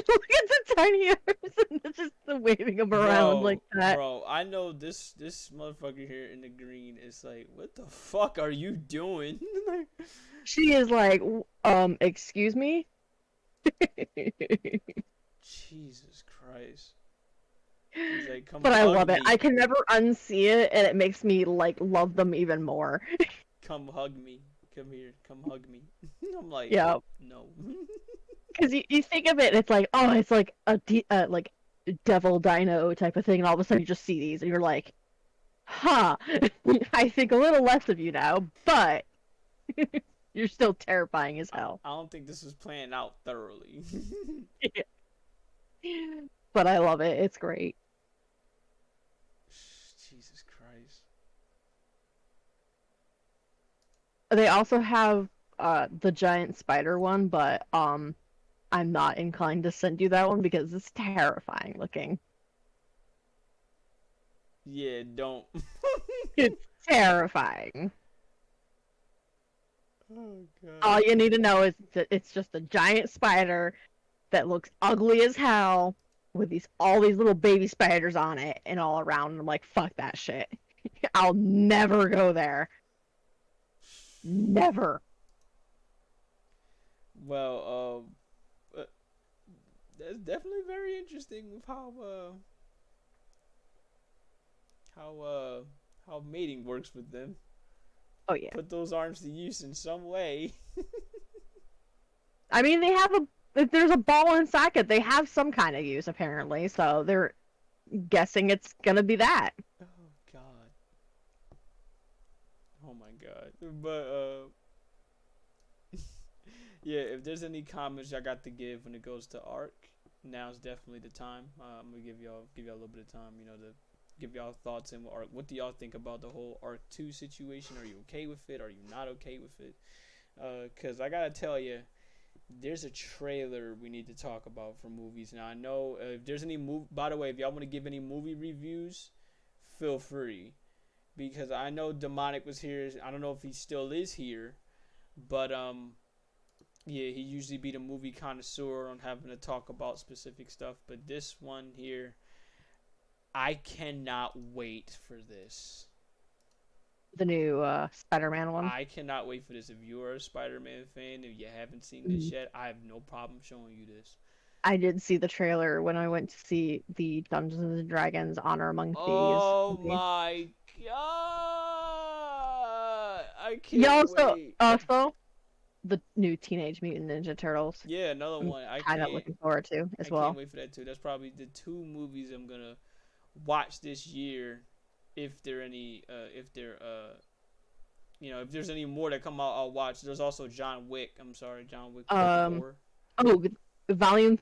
Look at the tiny arms and just waving them around like that. bro, I know this motherfucker here in the green is like, what the fuck are you doing? She is like, excuse me? Jesus Christ. He's like, come But I hug love it. I me. can never unsee it, and it makes me like love them even more. Come hug me. Come here. Come hug me. I'm like, Yeah, no. because you think of it, and it's like, oh, it's like like devil dino type of thing, and all of a sudden you just see these, and you're like, huh. I think a little less of you now, but you're still terrifying as hell. I don't think this was planned out thoroughly. But I love it. It's great. Jesus Christ. They also have the giant spider one, but I'm not inclined to send you that one because it's terrifying looking. Yeah, don't. It's terrifying. Oh All god. you need to know is that it's just a giant spider that looks ugly as hell with all these little baby spiders on it and all around. And I'm like, fuck that shit. I'll never go there. Never. Well, that's definitely very interesting with how how mating works with them. Oh yeah. Put those arms to use in some way. I mean, they have if there's a ball and socket, they have some kind of use apparently. So they're guessing it's gonna be that. Oh god. Oh my god. But yeah, if there's any comments I got to give when it goes to ARC, now's definitely the time. I'm gonna give y'all a little bit of time, to give y'all thoughts and ARC. What do y'all think about the whole ARC 2 situation? Are you okay with it? Are you not okay with it? Cause I gotta tell you, there's a trailer we need to talk about for movies. Now I know if there's any by the way, if y'all want to give any movie reviews, feel free, because I know Demonic was here. I don't know if he still is here, but yeah, he usually be the movie connoisseur on having to talk about specific stuff. But this one here, I cannot wait for this. The new Spider-Man one. I cannot wait for this. If you are a Spider-Man fan, if you haven't seen this yet, I have no problem showing you this. I did see the trailer when I went to see the Dungeons and Dragons Honor Among Thieves. Oh my god! I Yeah, can't wait. also the new Teenage Mutant Ninja Turtles. Yeah, another I'm one. kind of looking forward to as I well. can't wait for that too. That's probably the two movies I'm gonna watch this year, if there any, if there's any more that come out, I'll watch. There's also John Wick. I'm sorry, John Wick 4. Oh, Volume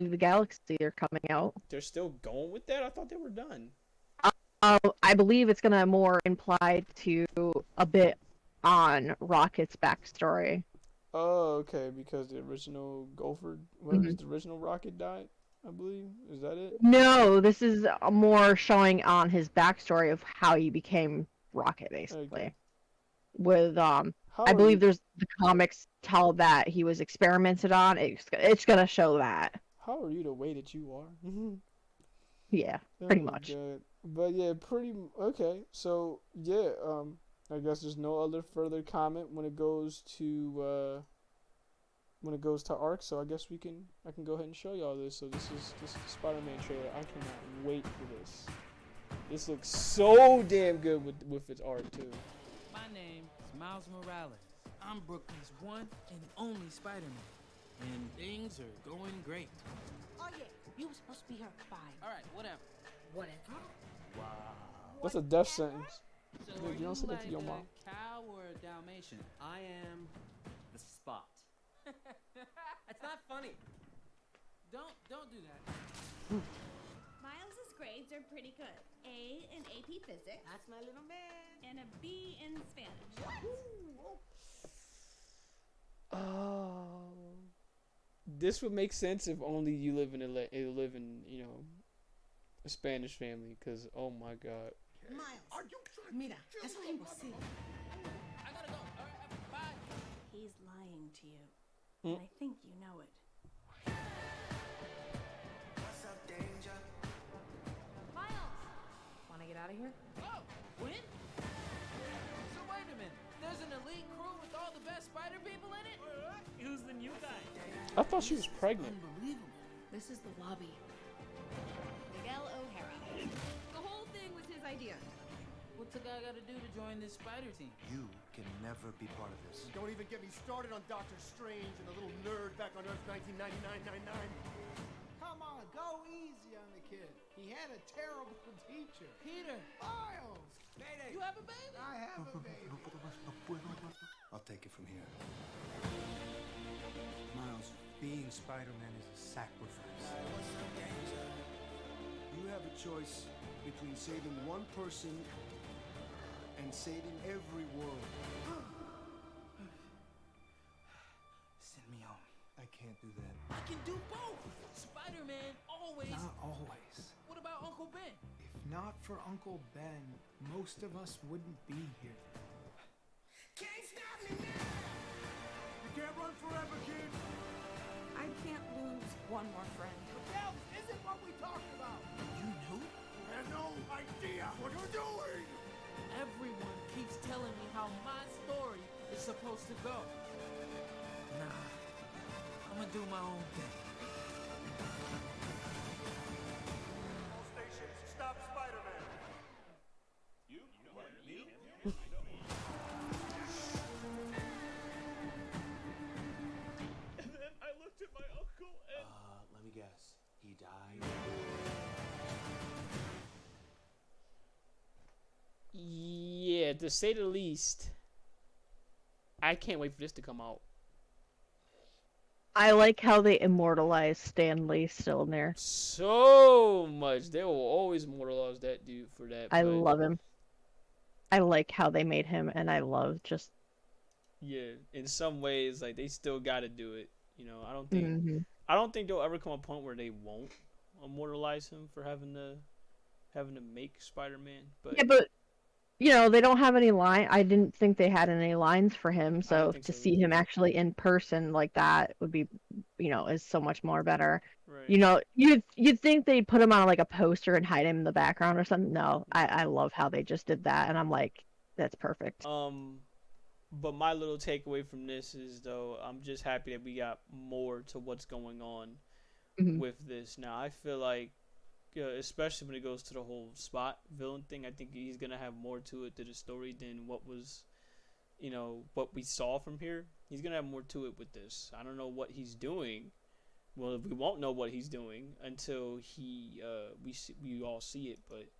of the Galaxy are coming out. They're still going with that. I thought they were done. I believe it's gonna more imply to a bit on Rocket's backstory. Oh, okay, because the original Gopher, what Mhm. was the original Rocket died, I believe. Is that it? No, this is more showing on his backstory of how he became Rocket, Okay. basically. With How I are believe you? there's the comics tell that he was experimented on. It's gonna show that. How are you the way that you are? Yeah, Oh pretty my much. god. But yeah, okay. So yeah, I guess there's no other further comment when it goes to arc. So I guess I can go ahead and show y'all this. So this is the Spider-Man trailer. I cannot wait for this. This looks so damn good with its art too. My name is Miles Morales. I'm Brooklyn's one and only Spider-Man. And things are going great. Oh yeah, you were supposed to be here at 5. Alright, whatever. Whatever. Wow. That's a death sentence. So Dude, are you don't say that to like your mom. a cow or a Dalmatian? I am the Spot. It's not funny. Don't do that. Miles's grades are pretty good. A in AP Physics That's my little man. and a B in Spanish. Oh, this would make sense if only you live in a Spanish family. Cause oh my god. Miles. Mira, eso es imposible. I gotta go. Alright, bye. He's lying to you. Mm. And I think you know it. Miles! Wanna get out of here? Oh, Quinn? So wait a minute. There's an elite crew with all the best spider people in it? Who's the new guy? I thought she was pregnant. Unbelievable. This is the lobby. Miguel O'Hara. The whole thing was his idea. What's a guy gotta do to join this spider team? You can never be part of this. Don't even get me started on Doctor Strange and the little nerd back on Earth 1999-99. Come on, go easy on the kid. He had a terrible teacher. Peter, Miles! you have a baby? I have a baby. I'll take it from here. Miles, being Spider-Man is a sacrifice. You have a choice between saving one person and saving every world. Send me home. I can't do that. I can do both. Spider-Man always. Not always. What about Uncle Ben? If not for Uncle Ben, most of us wouldn't be here. Can't stop me now! You can't run forever, kid! I can't lose one more friend. That isn't what we talked about! You knew? I have no idea what you're doing! Everyone keeps telling me how my story is supposed to go. Nah, I'm gonna do my own thing. All stations, stop Spider-Man! And then I looked at my uncle and... Let me guess. He died? Yeah, to say the least. I can't wait for this to come out. I like how they immortalize Stan Lee still in there. So much. They will always immortalize that dude for that. I but love him. I like how they made him, and I love just. yeah, in some ways, like they still got to do it. You know, Mhm. I don't think there'll ever come a point where they won't immortalize him for having to make Spider-Man. But Yeah, but they don't have any line. I didn't think they had any lines for him, so think to so see either. him actually in person like that would be, is so much more better. right. You'd think they'd put him on like a poster and hide him in the background or something. No, I love how they just did that, and I'm like, that's perfect. But my little takeaway from this is though, I'm just happy that we got more to what's going on Mhm. with this. Now I feel like, especially when it goes to the whole Spot villain thing, I think he's gonna have more to it to the story than what was, what we saw from here. He's gonna have more to it with this. I don't know what he's doing. Well, we won't know what he's doing until we all see it. But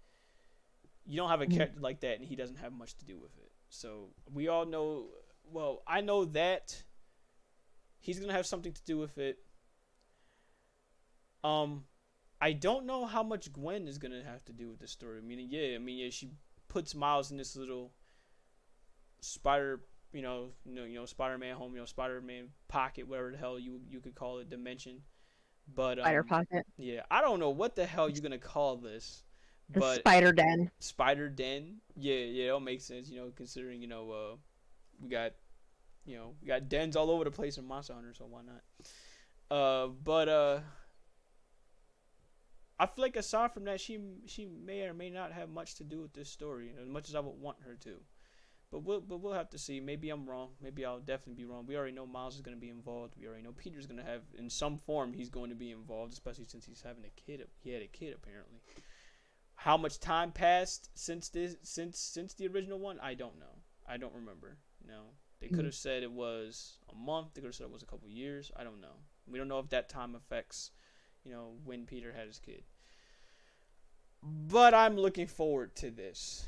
you don't have a character like that, and he doesn't have much to do with it. So we all know. Well, I know that he's gonna have something to do with it. I don't know how much Gwen is gonna have to do with this story. She puts Miles in this little spider, Spider-Man home, Spider-Man pocket, whatever the hell you could call it, dimension. But Spider pocket. yeah, I don't know what the hell you're gonna call this, The but spider den. Spider Den. Yeah, it'll make sense, considering we got we got dens all over the place in Monster Hunter, so why not? But I feel like aside from that, she may or may not have much to do with this story, as much as I would want her to. But we'll have to see. Maybe I'm wrong. Maybe I'll definitely be wrong. We already know Miles is going to be involved. We already know Peter's going to have, in some form, he's going to be involved, especially since he's having a kid. He had a kid apparently. How much time passed since the original one? I don't know. I don't remember. They could have said it was a month. They could have said it was a couple years. I don't know. We don't know if that time affects, when Peter had his kid. But I'm looking forward to this.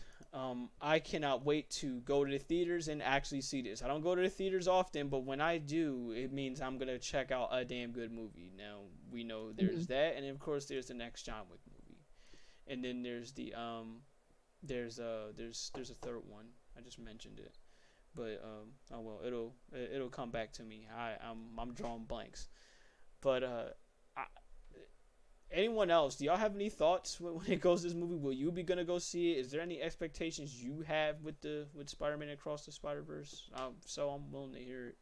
I cannot wait to go to the theaters and actually see this. I don't go to the theaters often, but when I do, it means I'm gonna check out a damn good movie. Now we know there's that, and of course there's the next John Wick movie, and then there's the there's a third one. I just mentioned it, but oh well, it'll come back to me. I'm drawing blanks, but anyone else, do y'all have any thoughts when it goes to this movie? Will you be gonna go see it? Is there any expectations you have with Spider-Man Across the Spider-Verse? So I'm willing to hear it.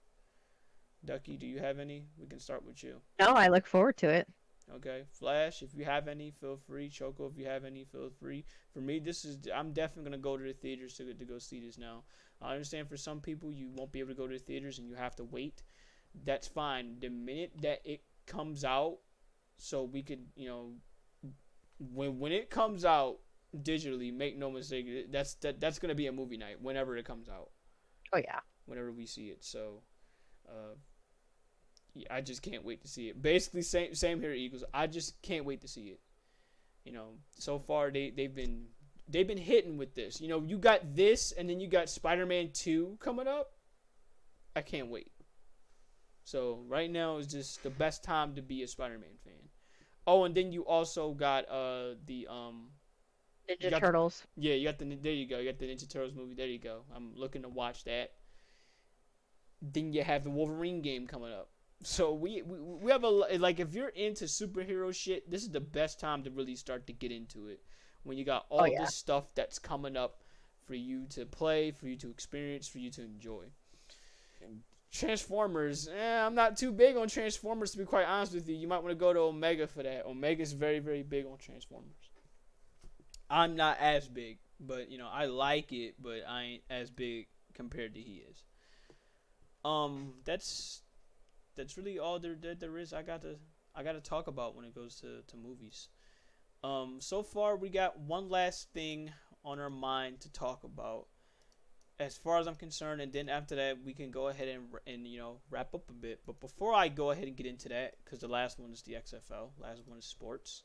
Ducky, do you have any? We can start with you. No, I look forward to it. Okay, Flash, if you have any, feel free. Choco, if you have any, feel free. For me, I'm definitely gonna go to the theaters to go see this now. I understand for some people you won't be able to go to the theaters and you have to wait. That's fine. The minute that it comes out, so we could, when it comes out digitally, make no mistake, that's gonna be a movie night whenever it comes out. Oh yeah. Whenever we see it, so, yeah, I just can't wait to see it. Basically, same here, Eagles. I just can't wait to see it. So far they've been hitting with this. You got this, and then you got Spider-Man 2 coming up. I can't wait. So right now is just the best time to be a Spider-Man fan. Oh, and then you also got the Ninja Turtles. Yeah, there you go. You got the Ninja Turtles movie. There you go. I'm looking to watch that. Then you have the Wolverine game coming up. So we have if you're into superhero shit, this is the best time to really start to get into it. When you got all this stuff that's coming up for you to play, for you to experience, for you to enjoy. Transformers, I'm not too big on Transformers, to be quite honest with you. You might want to go to Omega for that. Omega's very, very big on Transformers. I'm not as big, but I like it, but I ain't as big compared to he is. That's really all there is. I got to talk about when it goes to movies. So far we got one last thing on our mind to talk about, as far as I'm concerned, and then after that we can go ahead and wrap up a bit. But before I go ahead and get into that, because the last one is the XFL, last one is sports,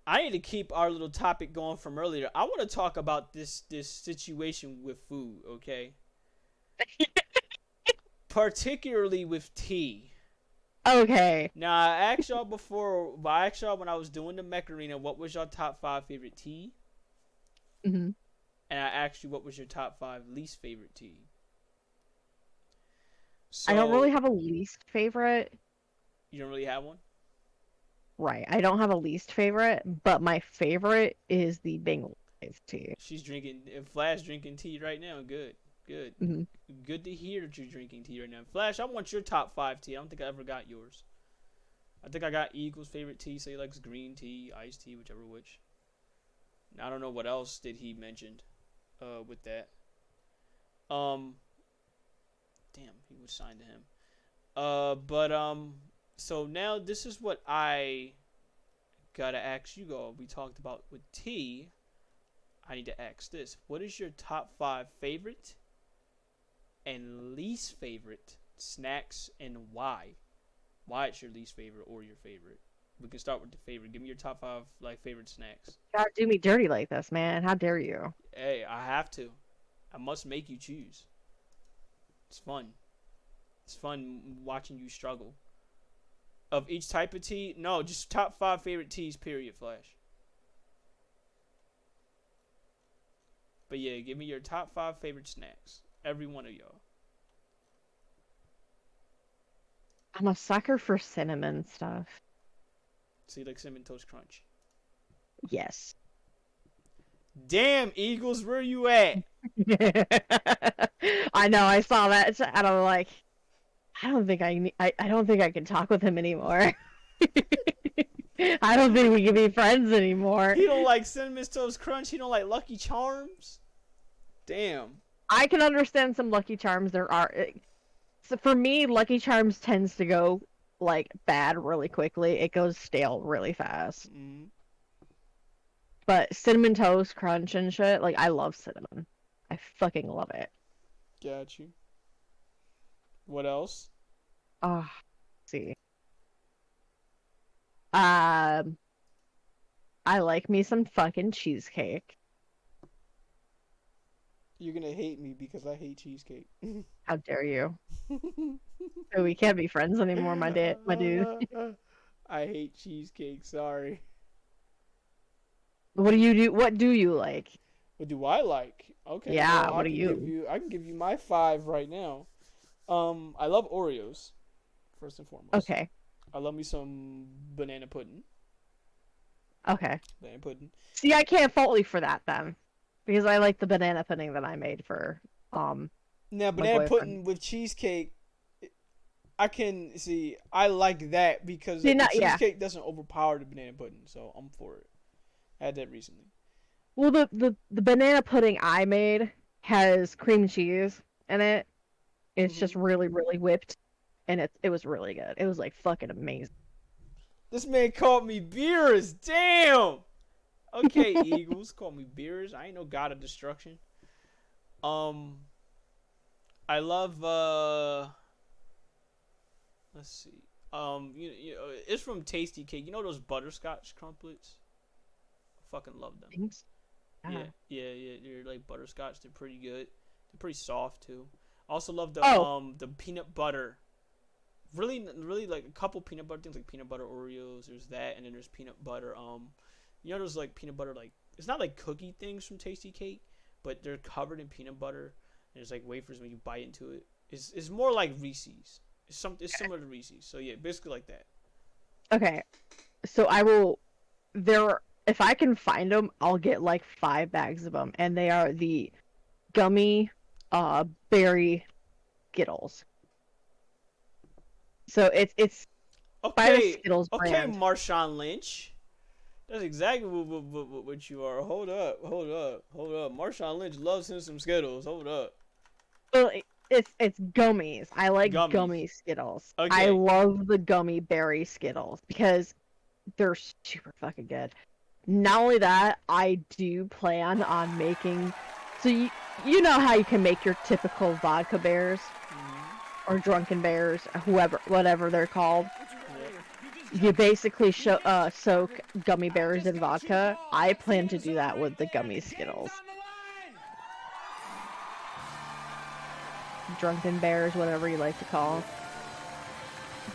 I need to keep our little topic going from earlier. I want to talk about this situation with food, okay? Particularly with tea. Okay. Now I asked y'all before, but I asked y'all when I was doing the Mech Arena, what was your top 5 favorite tea? Mm-hmm. And I asked you what was your top 5 least favorite tea. So, I don't really have a least favorite. You don't really have one? Right. I don't have a least favorite, but my favorite is the Bengal tea. She's drinking, Flash drinking tea right now. Good. Mm-hmm. Good to hear that you're drinking tea right now. Flash, I want your top 5 tea. I don't think I ever got yours. I think I got Eagle's favorite tea. So he likes green tea, iced tea, whichever which. I don't know what else did he mentioned with that. Damn, he was signed to him. So now this is what I gotta ask you all. We talked about with tea. I need to ask this. What is your top 5 favorite and least favorite snacks, and why? Why it's your least favorite or your favorite? We can start with the favorite. Give me your top 5 favorite snacks. God, do me dirty like this, man. How dare you? Hey, I have to. I must make you choose. It's fun. It's fun watching you struggle. Of each type of tea? No, just top 5 favorite teas, period, Flash. But yeah, give me your top 5 favorite snacks. Every one of y'all. I'm a sucker for cinnamon stuff. So you like Cinnamon Toast Crunch? Yes. Damn, Eagles, where you at? I know, I saw that, and I'm like, I don't think I don't think I can talk with him anymore. I don't think we can be friends anymore. He don't like Cinnamon Toast Crunch. He don't like Lucky Charms. Damn. I can understand some Lucky Charms. There are, so for me, Lucky Charms tends to go like bad really quickly. It goes stale really fast. Mm. But Cinnamon Toast Crunch and shit, like I love cinnamon. I fucking love it. Got you. What else? Ah, see. I like me some fucking cheesecake. You're gonna hate me because I hate cheesecake. How dare you? So we can't be friends anymore, my dude. I hate cheesecake. Sorry. What do you do? What do you like? What do I like? Okay. Yeah, well, what do you? I can give you my 5 right now. I love Oreos. First and foremost. Okay. I love me some banana pudding. Okay. Banana pudding. See, I can't fault you for that then, because I like the banana pudding that I made for Now my banana boyfriend. pudding with cheesecake. I can see. I like that because See, the yeah. cheesecake doesn't overpower the banana pudding, so I'm for it. I had that recently. Well, the banana pudding I made has cream cheese in it. It's just really, really whipped, and it was really good. It was like fucking amazing. This man called me Beerus. Damn. Okay, Eagles call me Beerus. I ain't no god of destruction. I love let's see. You know, it's from Tasty Cake. You know those butterscotch crumpets? I fucking love them. Thanks. Yeah. They're like butterscotch. They're pretty good. They're pretty soft too. I also love the peanut butter. Really like a couple peanut butter things like peanut butter Oreos. There's that, and then there's peanut butter. You know those like peanut butter like it's not like cookie things from Tasty Cake, but they're covered in peanut butter. And there's like wafers when you bite into it. It's more like Reese's. It's similar to Reese's. So yeah, basically like that. Okay, so I will. If I can find them, I'll get like 5 bags of them, and they are the gummy, berry Skittles. So it's by the Skittles brand. Marshawn Lynch. That's exactly what you are. Hold up. Marshawn Lynch loves him some Skittles. Hold up. Well, it's gummies. I like gummy Skittles. Okay. I love the gummy berry Skittles because they're super fucking good. Not only that, I do plan on making. So you know how you can make your typical vodka bears or drunken bears, whatever they're called. You basically soak gummy bears in vodka. I plan to do that with the gummy Skittles. Drunken bears, whatever you like to call them.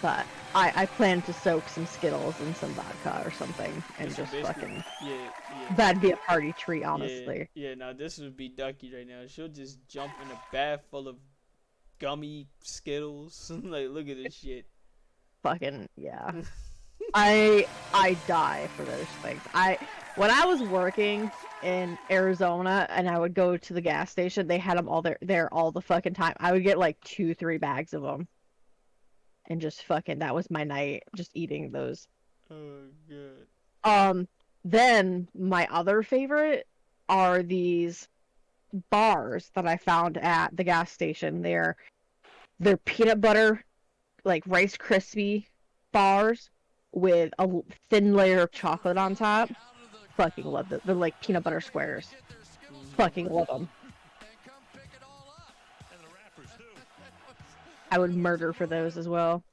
But I plan to soak some Skittles in some vodka or something and just fucking... Yeah. That'd be a party treat, honestly. Yeah, now this would be Ducky right now. She'll just jump in a bath full of gummy Skittles. Like, look at this shit. Fucking, yeah. I die for those things. When I was working in Arizona and I would go to the gas station, they had them all there all the fucking time. I would get like 2-3 bags of them. And just fucking, that was my night, just eating those. Oh, good. Then my other favorite are these bars that I found at the gas station. They're peanut butter, like Rice Krispie bars with a thin layer of chocolate on top. Fucking love them. They're like peanut butter squares. Fucking love them. I would murder for those as well.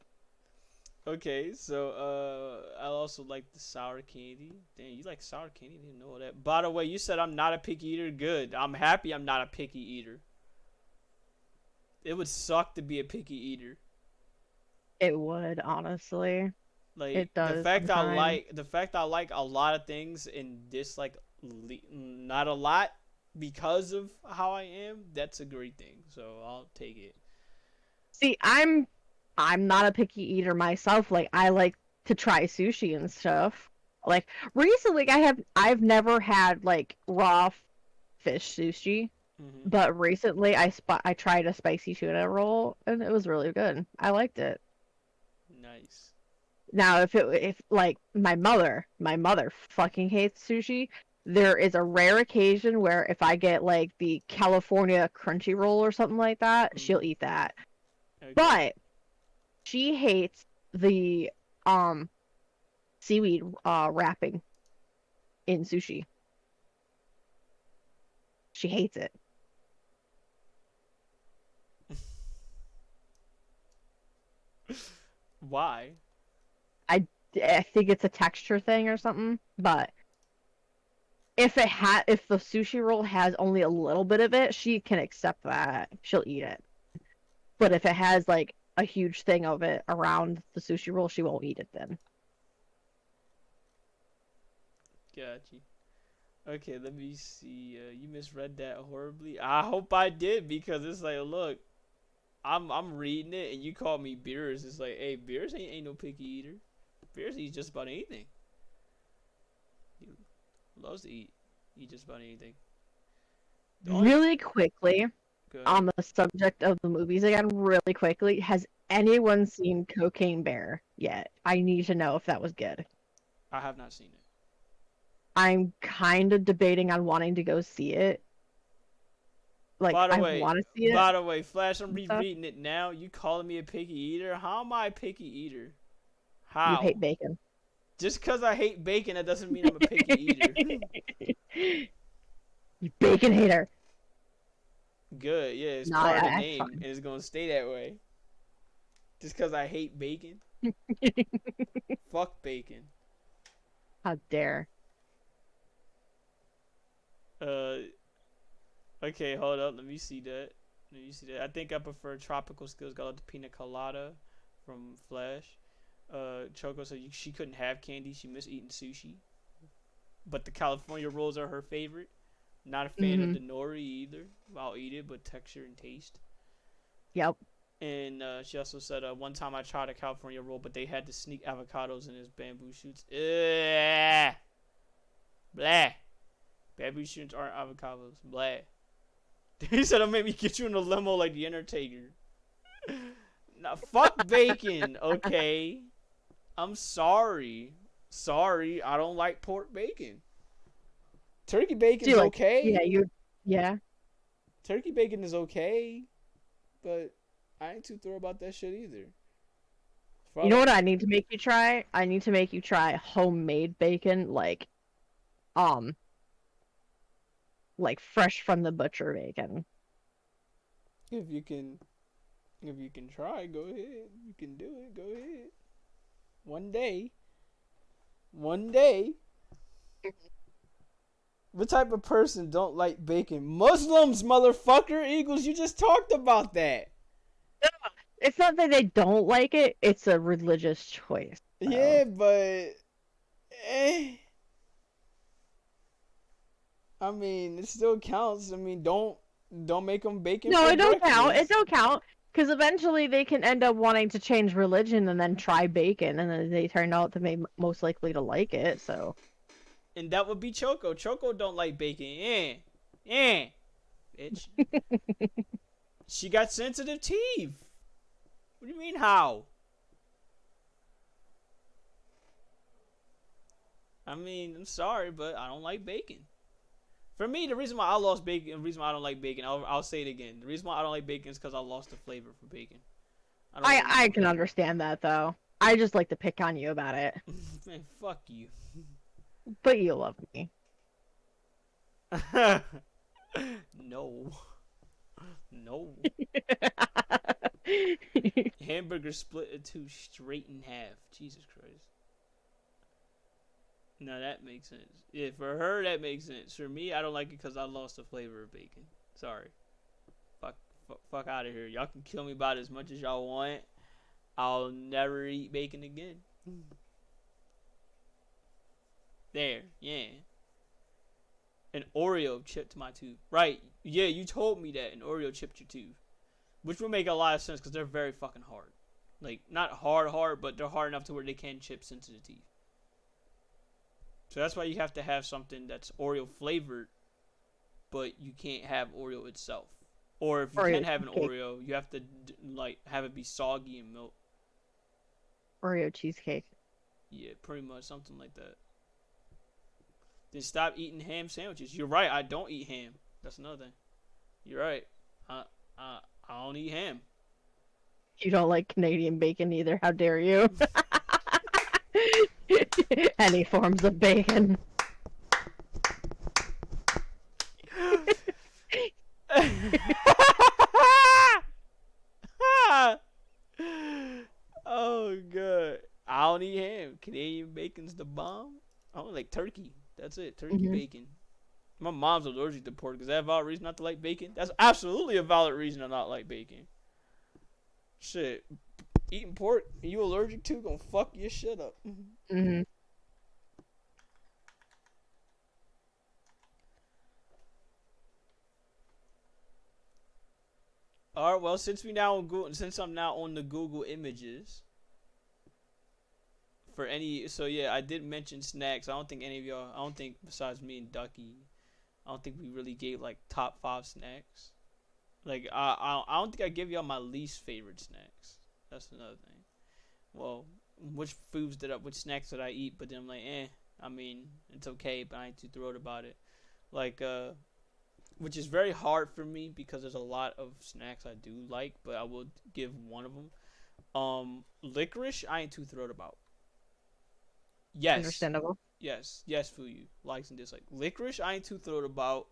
Okay, so I also like the sour candy. Damn, you like sour candy? Didn't know that. By the way, you said I'm not a picky eater. Good. I'm happy I'm not a picky eater. It would suck to be a picky eater. It would, honestly. Like It does sometimes. the fact I like a lot of things and dislike not a lot because of how I am, that's a great thing. So I'll take it. See, I'm not a picky eater myself. Like I like to try sushi and stuff. Like recently, I've never had like raw fish sushi, Hmm. but recently I tried a spicy tuna roll and it was really good. I liked it. Nice. Now, if like my mother fucking hates sushi. There is a rare occasion where if I get like the California crunchy roll or something like that, she'll Hmm. eat that. Okay. But she hates the um seaweed wrapping in sushi. She hates it. Why? I I think it's a texture thing or something, but if the sushi roll has only a little bit of it, she can accept that. She'll eat it. But if it has like a huge thing of it around the sushi roll, she won't eat it then. Gotcha. Okay, let me see. You misread that horribly. I hope I did because it's like, look, I'm reading it and you call me Beers. It's like, hey, Beers ain't no picky eater. Beers eats just about anything. He loves to eat just about anything. The only Really quickly, Go ahead. on the subject of the movies again, really quickly, has anyone seen Cocaine Bear yet? I need to know if that was good. I have not seen it. I'm kind of debating on wanting to go see it. Like, By the I way, want to see it Flash, I'm and stuff. rereading it now. You calling me a picky eater? How am I a picky eater? You How? hate bacon. Just because I hate bacon, that doesn't mean I'm a picky eater. You bacon hater. Good, yeah, it's No, part of the that's name, fine. and it's gonna stay that way. Just because I hate bacon? Fuck bacon. How dare. Uh, okay, hold up. Let me see that. Let me see that. I think I prefer tropical skills. Got out the pina colada from Flash. Choco said she couldn't have candy. She missed eating sushi. But the California rolls are her favorite. Not a fan of Hmm. the nori either. I'll eat it, but texture and taste. Yep. And she also said, one time I tried a California roll, but they had to sneak avocados in his bamboo shoots. Ugh. Blah. Bamboo shoots aren't avocados. Blah. He said, "I'll make me get you in a limo like the Undertaker." Nah, fuck bacon, okay? I'm sorry. Sorry, I don't like pork bacon. Turkey Do you bacon's like, yeah, okay. yeah. Turkey bacon is okay, but I ain't too thrilled about that shit either. You know Probably, what I need to make you try? I need to make you try homemade bacon, um, like fresh from the butcher bacon. if you can, if you can try, go ahead. You can do it. Go ahead. One day. One day. What type of person don't like bacon? Muslims, motherfucker. Eagles, you just talked about that. It's not that they don't like it, it's a religious choice. So. Yeah, but eh, I mean, it still counts. I mean, don't make them bacon No, for it don't count. It breakfast. don't count. Because eventually they can end up wanting to change religion and then try bacon, and then they turn out to be most likely to like it. So And that would be Choco. Choco don't like bacon. Bitch. She got sensitive teeth. What do you mean how? I mean, I'm sorry, but I don't like bacon. For me, the reason why I lost bacon, the reason why I don't like bacon, I'll say it again. The reason why I don't like bacon is because I lost the flavor for bacon. I don't really I can understand that though. I just like to pick on you about it. Man, fuck you. But you love me. No. No. Hamburger split in two straight in half. Jesus Christ. No, that makes sense. Yeah, for her, that makes sense. For me, I don't like it because I lost the flavor of bacon. Sorry. Fuck out of here. Y'all can kill me about it as much as y'all want. I'll never eat bacon again. There, yeah. An Oreo chipped my tooth. Right, yeah, you told me that an Oreo chipped your tooth. Which would make a lot of sense because they're very fucking hard. Like, not hard, but they're hard enough to where they can chip into the teeth. So that's why you have to have something that's Oreo flavored, but you can't have Oreo itself. Or if you Oreo can have an cheesecake. Oreo, you have to like have it be soggy in milk. Oreo cheesecake. Yeah, pretty much something like that. Then stop eating ham sandwiches. You're right. I don't eat ham. That's another thing. You're right. I don't eat ham. You don't like Canadian bacon either. How dare you? Any forms of bacon. Oh god. I don't eat ham. Canadian bacon's the bomb. I don't like turkey. That's it. Turkey bacon. My mom's allergic to pork. Is that a valid reason not to like bacon? That's absolutely a valid reason to not like bacon. Shit. Eating pork you allergic to gonna fuck your shit up. Mm-hmm. All right. Well, since I'm now on the Google Images. For any, so yeah, I did mention snacks. I don't think any of y'all. I don't think besides me and Ducky, I don't think we really gave like top 5 snacks. Like I don't think I give y'all my least favorite snacks. That's another thing. Well, which snacks did I eat? But then I'm like, I mean, it's okay, but I ain't too thrilled about it. Like which is very hard for me because there's a lot of snacks I do like, but I will give one of them. Licorice, I ain't too thrilled about. Yes. Understandable. Yes, for you. Likes and dislikes. Licorice, I ain't too thrilled about.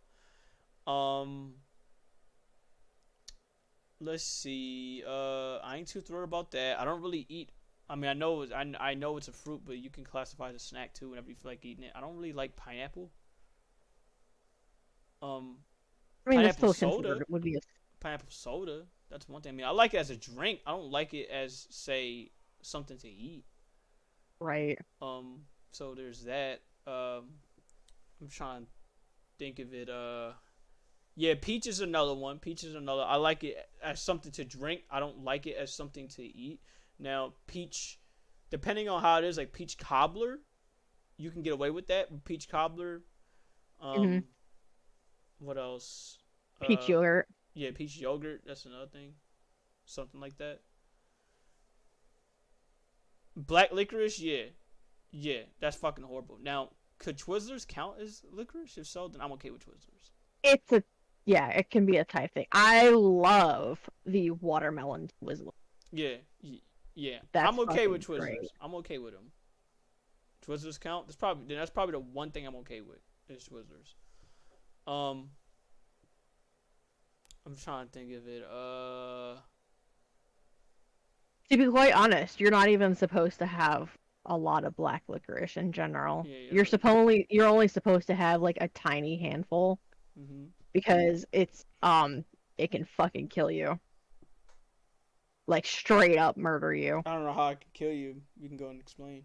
Let's see. I ain't too thrilled about that. I don't really eat. I mean, I know it's a fruit, but you can classify it as a snack too whenever you feel like eating it. I don't really like pineapple. I mean, Pineapple it's still soda. considered. It would be a... Pineapple soda. That's one thing. I mean, I like it as a drink. I don't like it as, say, something to eat. Right. So there's that. I'm trying to think of it. Yeah, peach is another one. I like it as something to drink. I don't like it as something to eat. Now, peach, depending on how it is, like peach cobbler, you can get away with that. Peach cobbler. What else? Peach yogurt. Yeah, peach yogurt. That's another thing. Something like that. Black licorice, yeah, that's fucking horrible. Now, could Twizzlers count as licorice? If so, then I'm okay with Twizzlers. It can be a type thing. I love the watermelon Twizzler. Yeah. That's I'm okay with fucking Twizzlers. great. I'm okay with them. Twizzlers count. That's probably the one thing I'm okay with is Twizzlers. I'm trying to think of it. To be quite honest, you're not even supposed to have a lot of black licorice in general. Yeah, You're only supposed to have like a tiny handful because it can fucking kill you. Like straight up murder you. I don't know how it can kill you. You can go and explain.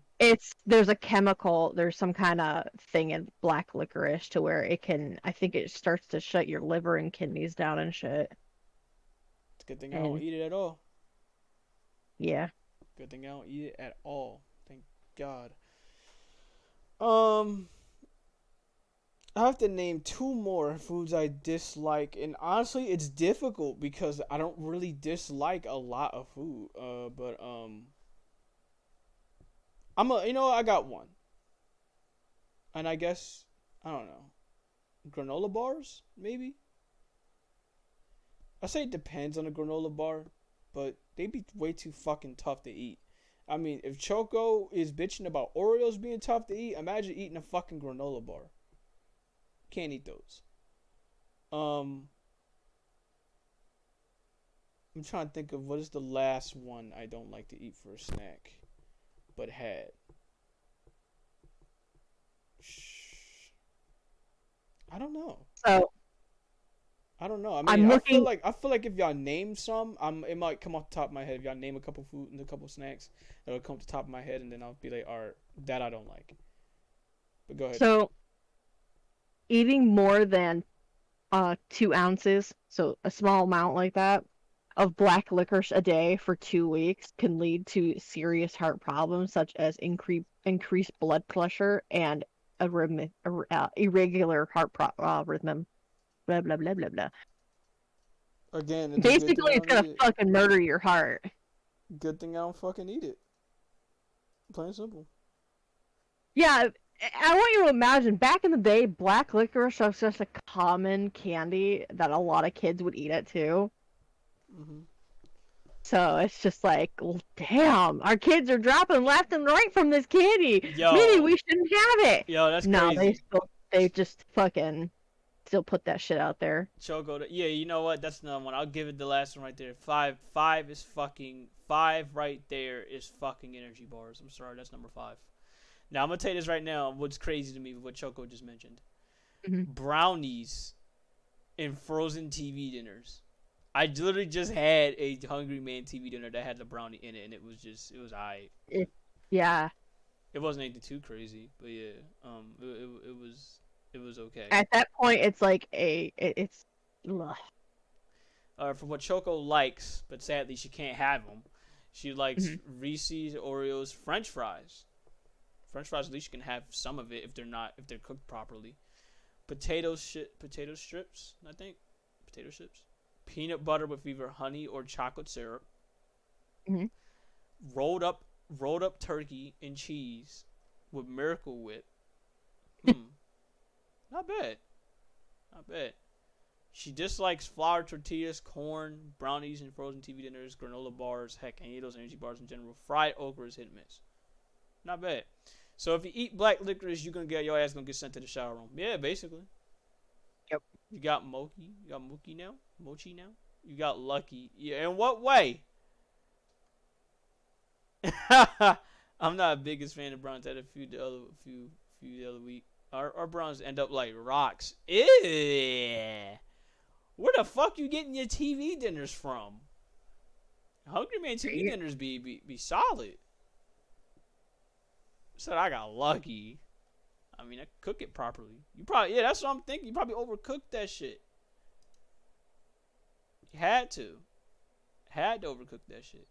There's a chemical, there's some kind of thing in black licorice to where I think it starts to shut your liver and kidneys down and shit. It's a good thing I don't eat it at all. Yeah. Good thing I don't eat it at all. Thank God. I have to name 2 more foods I dislike, and honestly, it's difficult because I don't really dislike a lot of food. I got one, and I guess I don't know, granola bars maybe. I say it depends on the granola bar, but they be way too fucking tough to eat. I mean, if Choco is bitching about Oreos being tough to eat, imagine eating a fucking granola bar. Can't eat those. I'm trying to think of what is the last one I don't like to eat for a snack, but had. I don't know. So I don't know. I mean, I feel like if y'all name some, it might come off the top of my head. If y'all name a couple food and a couple snacks, it'll come to the top of my head, and then I'll be like, all right, that I don't like. But go ahead. So, eating more than 2 ounces, so a small amount like that, of black licorice a day for 2 weeks can lead to serious heart problems such as increased blood pressure and irregular rhythm. Blah blah blah blah blah. Again, it's a good thing Basically, I it's don't eat gonna it. fucking murder your heart. Good thing I don't fucking eat it. Plain and simple. Yeah, I want you to imagine back in the day, black licorice was just a common candy that a lot of kids would eat it too. Mm-hmm. So it's just like, well, damn, our kids are dropping left and right from this candy. Maybe Yo, we shouldn't have it. yo, that's No, crazy. they just fucking still put that shit out there. Choco, yeah, you know what? That's another one. I'll give it the last one right there. Five is fucking right there is fucking energy bars. I'm sorry, that's number 5. Now I'm gonna tell you this right now. What's crazy to me with what Choco just mentioned? Mhm. Brownies in frozen TV dinners. I literally just had a Hungry Man TV dinner that had the brownie in it, and it was alright. Yeah. It wasn't anything too crazy, but yeah, it was okay. At that point, it's like it's. Ugh. For what Choco likes, but sadly she can't have them. She likes Reese's, Oreos, French fries. French fries, at least you can have some of it if they're cooked properly. Potato strips, I think. Potato chips. Peanut butter with either honey or chocolate syrup. Mhm. Rolled up turkey and cheese with Miracle Whip. Not bad. Not bad. She dislikes flour tortillas, corn, brownies, and frozen TV dinners, granola bars, heck, any of those energy bars in general. Fried okra is hit and miss. Not bad. So if you eat black licorice, your ass gonna get sent to the shower room. Yeah, basically. Yep. You got Mochi. You got Mochi now. You got Lucky. Yeah. In what way? I'm not the biggest fan of Browns. Had a few the other week. Our Browns end up like rocks. Ew. Where the fuck you getting your TV dinners from? Hungry Man TV dinners be solid. Said I got lucky. I mean, I cook it properly. You probably, yeah, that's what I'm thinking. You probably overcooked that shit. You had to overcook that shit.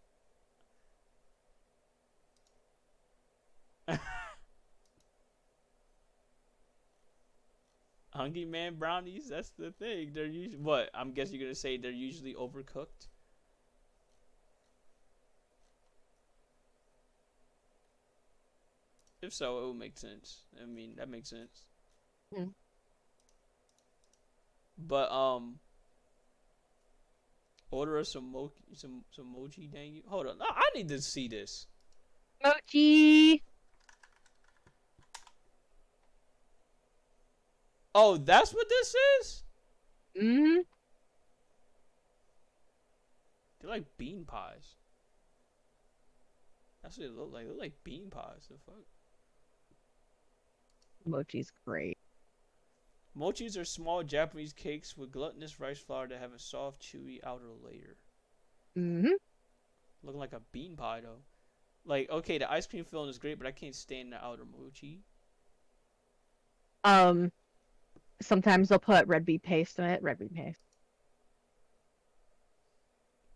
Hungry Man brownies, that's the thing. They're usually, what? I'm guessing you're gonna say they're usually overcooked. If so, it would make sense. I mean, that makes sense. Mm. But order us some mochi, dang you. Hold on, no, I need to see this. Mochi. Oh, that's what this is? Mm-hmm. They're like bean pies. That's what they look like. They look like bean pies. The fuck? Mochi's great. Mochis are small Japanese cakes with glutinous rice flour that have a soft, chewy outer layer. Mm-hmm. Looking like a bean pie, though. Like, okay, the ice cream filling is great, but I can't stand the outer mochi. Sometimes they'll put red beet paste in it. Red beet paste.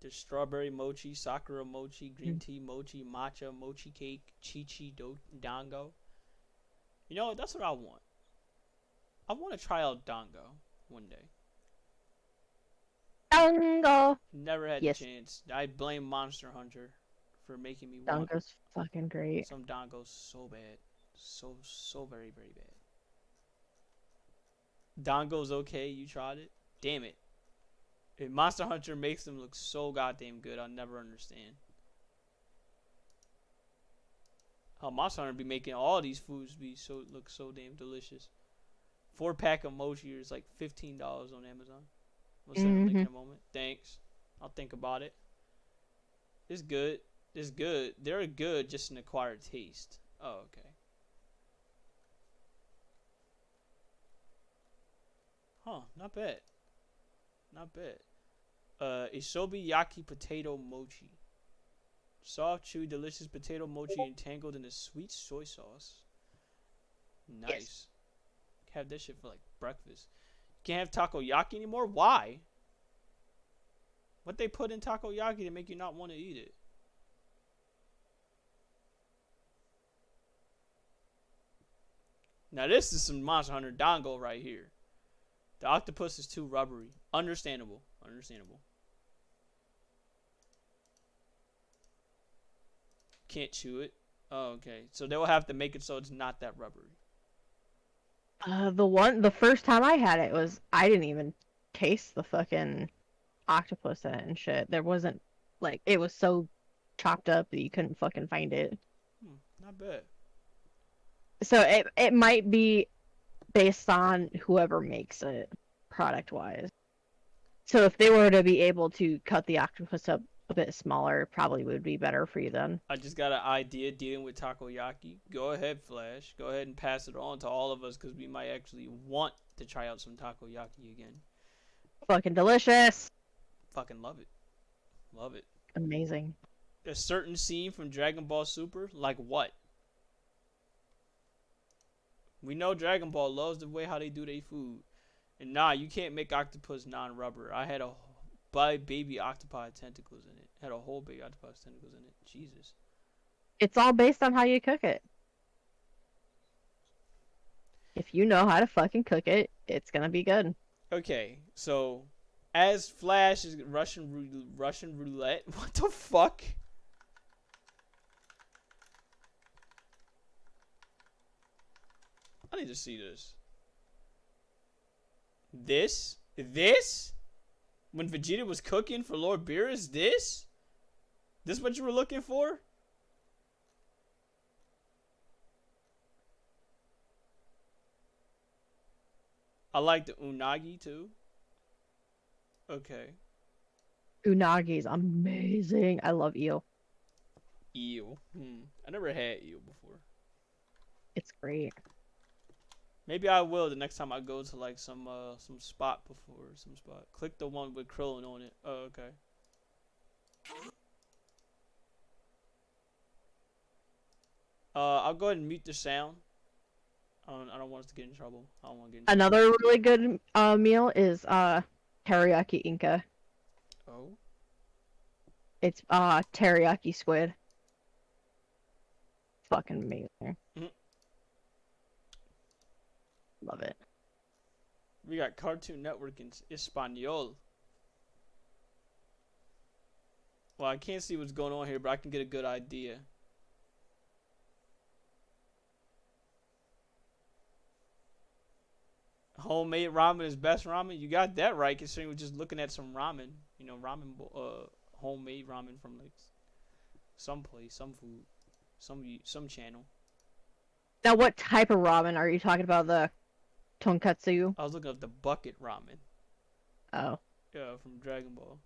There's strawberry mochi, sakura mochi, green tea mochi, matcha mochi cake, dango. You know what? That's what I want. I want to try out dango one day. Dango. Never had the chance. I blame Monster Hunter for making me want. Dango's fucking great. Some dangos so bad. So very, very bad. Dango's okay, you tried it? Damn it. If Monster Hunter makes them look so goddamn good, I'll never understand. How Monster Hunter be making all these foods look so damn delicious. 4-pack of mochi is like $15 on Amazon. We'll send a link in a moment. Thanks. I'll think about it. It's good. It's good. They're good, just an acquired taste. Oh, okay. Huh, not bad. Not bad. Isobi yaki potato mochi. Soft, chewy, delicious potato mochi entangled in a sweet soy sauce. Nice. Yes. Have this shit for like breakfast. Can't have takoyaki anymore? Why? What they put in takoyaki to make you not want to eat it? Now this is some Monster Hunter Dango right here. The octopus is too rubbery. Understandable. Understandable. Can't chew it. Oh, okay. So they'll have to make it so it's not that rubbery. The first time I had it was I didn't even taste the fucking octopus in it and shit. There wasn't like it was so chopped up that you couldn't fucking find it. Not bad. So it might be based on whoever makes it product wise. So if they were to be able to cut the octopus up a bit smaller, it probably would be better for you then. I just got an idea dealing with takoyaki. Go ahead, Flash. Go ahead and pass it on to all of us because we might actually want to try out some takoyaki again. Fucking delicious. Fucking love it. Love it. Amazing. A certain scene from Dragon Ball Super? Like what? We know Dragon Ball loves the way how they do their food. And nah, you can't make octopus non-rubber. I had a baby octopi tentacles in it. Had a whole baby octopus tentacles in it. Jesus. It's all based on how you cook it. If you know how to fucking cook it, it's gonna be good. Okay, so as Flash is Russian roulette. What the fuck? I need to see this. This? When Vegeta was cooking for Lord Beerus, this? This what you were looking for? I like the unagi too. Okay. Unagi's amazing. I love eel. Eel. I never had eel before. It's great. Maybe I will the next time I go to like some spot before some spot. Click the one with Krillin on it. Oh, okay. I'll go ahead and mute the sound. I don't want us to get in trouble. I don't want to get in trouble. Another really good meal is teriyaki Inca. Oh. It's teriyaki squid. Fucking amazing. Love it. We got Cartoon Network in Espanol. Well, I can't see what's going on here, but I can get a good idea. Homemade ramen is best ramen. You got that right, considering we're just looking at some ramen. You know, homemade ramen from like some place, some food, some channel. Now, what type of ramen are you talking about? The tonkatsu? I was looking up the bucket ramen. Oh. Yeah, from Dragon Ball.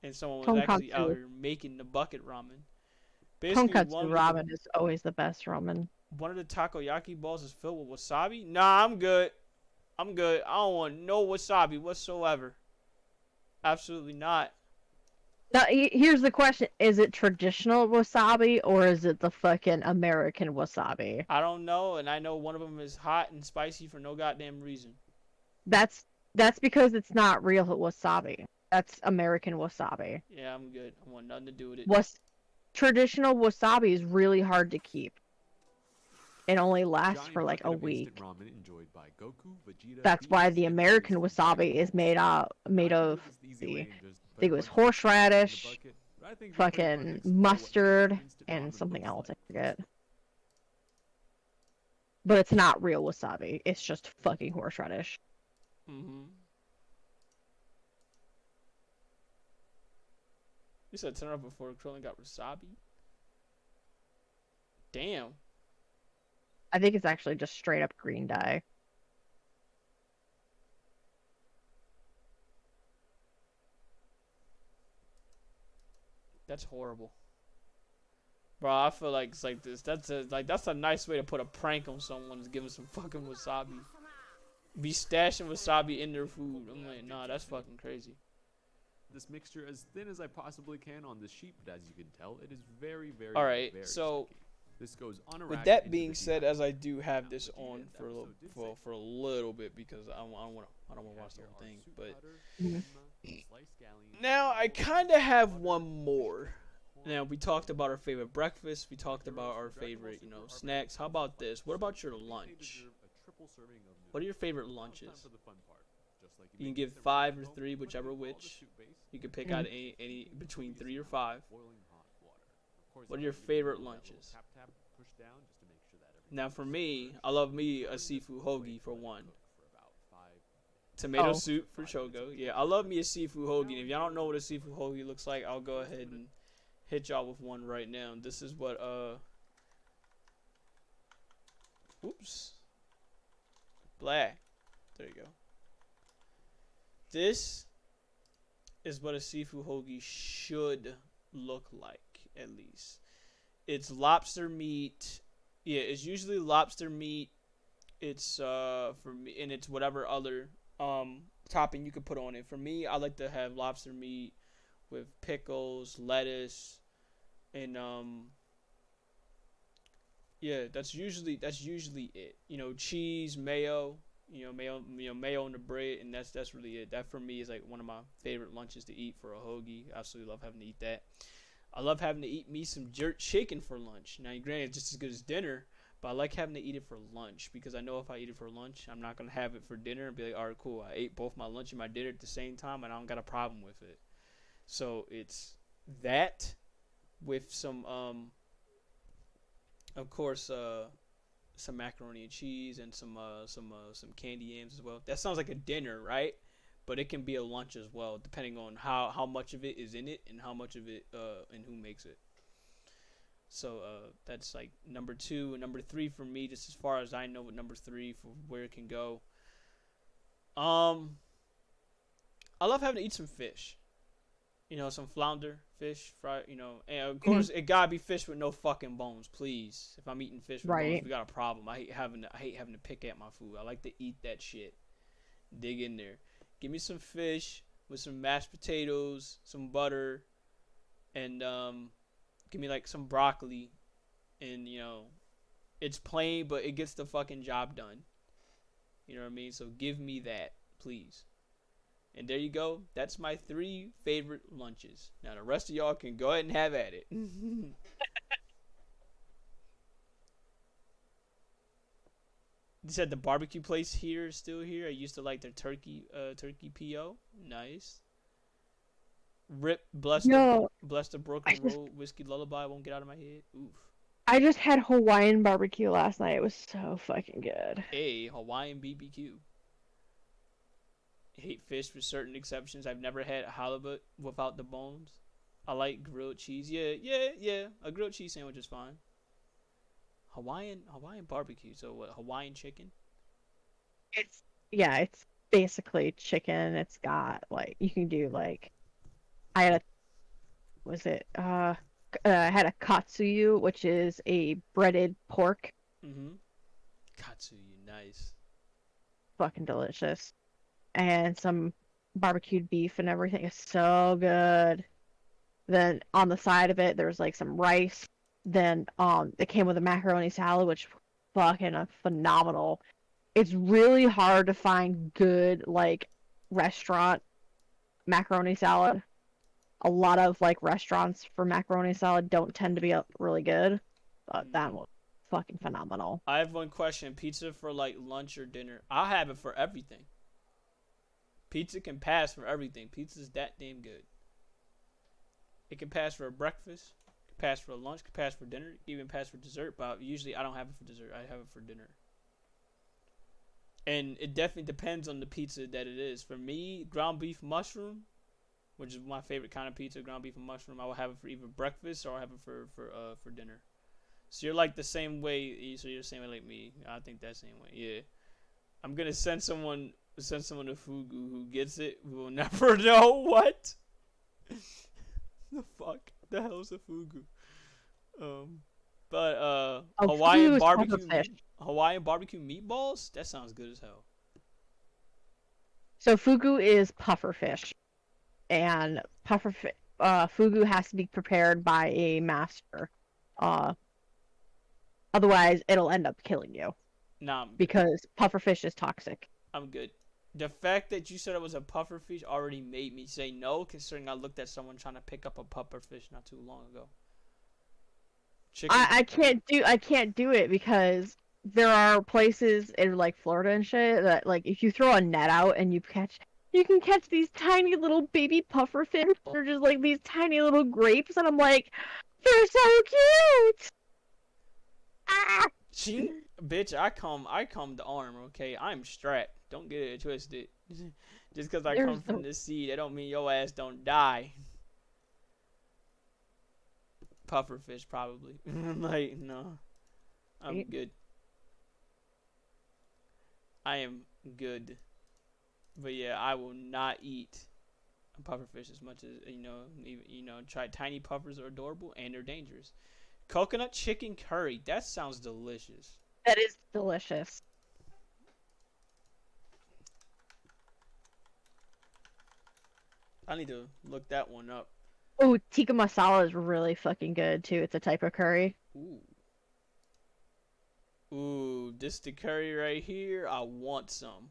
And someone was actually out here making the bucket ramen. Basically, Tonkatsu ramen is always the best ramen. One of the takoyaki balls is filled with wasabi? Nah, I'm good. I'm good. I don't want no wasabi whatsoever. Absolutely not. Now, here's the question. Is it traditional wasabi or is it the fucking American wasabi? I don't know, and I know one of them is hot and spicy for no goddamn reason. That's because it's not real wasabi. That's American wasabi. Yeah, I'm good. I want nothing to do with it. Traditional wasabi is really hard to keep. It only lasts for like a week. That's why the American wasabi is made of I think it was horseradish, fucking mustard, and something else, I forget. But it's not real wasabi. It's just fucking horseradish. You said turn up before Krillin got wasabi? Damn. I think it's actually just straight up green dye. That's horrible. Bro, I feel like it's like this. That's a nice way to put a prank on someone, is giving some fucking wasabi. Be stashing wasabi in their food. I'm like, nah, that's fucking crazy. This mixture as thin as I possibly can on the sheet, but as you can tell, it is very, very, Alright, very so sticky. This goes unerrated With that into being the said, as I do have Now, this the on GDS for a little episode did say for a little bit because I don't want to watch the Here whole are thing, soup but butter, Mhm. sliced scallions, now I truffles, kind of have butter, one more. corn, Now we talked about our favorite breakfast, we talked heroes about who our Dragon Ball favorite, Super are snacks. How very about fighters, this? What about your so I think they lunch? deserve a triple serving of What are your noodles. favorite Now it's lunches? time for the fun part. Just like You can make give this every 5 time or at home, 3, put whichever in all the which. soup base, You can pick Mhm. out any between 3 or 5. boiling hot water. Of course, What are you your gotta give it favorite that little lunches? Tap tap, push down, just to make sure that everything Now is for me, submerged. I love me Throw a in seafood this hoagie wait for and let it one. cook for about 5 minutes. Tomato Oh. soup for Chogo. Yeah, I love me a seafood hoagie. And if y'all don't know what a seafood hoagie looks like, I'll go ahead and hit y'all with one right now. This is what oops. Black. There you go. This is what a seafood hoagie should look like, at least. It's lobster meat. Yeah, it's usually lobster meat. It's for me, and it's whatever other topping you could put on it. For me, I like to have lobster meat with pickles, lettuce, and yeah, that's usually it. Cheese, mayo, mayo on the bread, and that's really it. That for me is like one of my favorite lunches to eat for a hoagie. Absolutely love having to eat that. I love having to eat me some jerk chicken for lunch. Now, granted, it's just as good as dinner, but I like having to eat it for lunch because I know if I eat it for lunch, I'm not gonna have it for dinner and be like, all right, cool. I ate both my lunch and my dinner at the same time, and I don't got a problem with it. So it's that with some of course, some macaroni and cheese and some candy yams as well. That sounds like a dinner, right? But it can be a lunch as well, depending on how much of it is in it and how much of it and who makes it. So that's like number 2 and number 3 for me, just as far as I know. With number 3 for where it can go. I love having to eat some fish. Some flounder, fish, fry, and of course it gotta be fish with no fucking bones, please. If I'm eating fish with bones, Right. we got a problem. I hate having to pick at my food. I like to eat that shit. Dig in there. Give me some fish with some mashed potatoes, some butter, and give me like some broccoli, and it's plain, but it gets the fucking job done. You know what I mean? So give me that, please. And there you go. That's my 3 favorite lunches. Now the rest of y'all can go ahead and have at it. You said the barbecue place here is still here. I used to like their turkey PO. Nice. Bless Yo, the broken road whiskey lullaby won't get out of my head. Oof. I just had Hawaiian barbecue last night. It was so fucking good. A Hawaiian BBQ. Hate fish with certain exceptions. I've never had halibut without the bones. I like grilled cheese. Yeah. A grilled cheese sandwich is fine. Hawaiian barbecue. So what? Hawaiian chicken? It's basically chicken. It's got like you can do like I had I had a katsuyu, which is a breaded pork. Katsuyu, nice. Fucking delicious. And some barbecued beef and everything is so good. Then on the side of it, there's like some rice. Then it came with a macaroni salad, which fucking phenomenal. It's really hard to find good like restaurant macaroni salad. A lot of like restaurants for macaroni salad don't tend to be really good, but that was fucking phenomenal. I have one question. Pizza for like lunch or dinner? I'll have it for everything. Pizza can pass for everything. Pizza's that damn good. It can pass for a breakfast, can pass for a lunch, can pass for dinner, even pass for dessert. But usually I don't have it for dessert. I have it for dinner. And it definitely depends on the pizza that it is. For me, ground beef mushroom, which is my favorite kind of pizza, ground beef and mushroom, I will have it for either breakfast or I have it for dinner. So you're like the same way. So you're the same way like me. I think that same way. Yeah. I'm gonna send someone to Fugu who gets it. We will never know what the fuck the hell is a Fugu. Hawaiian barbecue meatballs. That sounds good as hell. So fugu is puffer fish, and fugu has to be prepared by a master. Otherwise, it'll end up killing you Nah, because pufferfish is toxic. I'm good. The fact that you said it was a pufferfish already made me say no, considering I looked at someone trying to pick up a pufferfish not too long ago. Chicken. I can't do it because there are places in like Florida and shit that like if you throw a net out and you can catch these tiny little baby pufferfish. They're just like these tiny little grapes, and I'm like, they're so cute. Ah! Bitch, I come the arm, okay? I'm strapped. Don't get it twisted. Just because I come from the sea, that don't mean your ass don't die. Pufferfish, probably. Like, no. I'm good. I am good. But yeah, I will not eat a pufferfish as much as, try tiny puffers are adorable and they're dangerous. Coconut chicken curry. That sounds delicious. That is delicious. I need to look that one up. Oh, tikka masala is really fucking good too. It's a type of curry. Ooh, this the curry right here. I want some.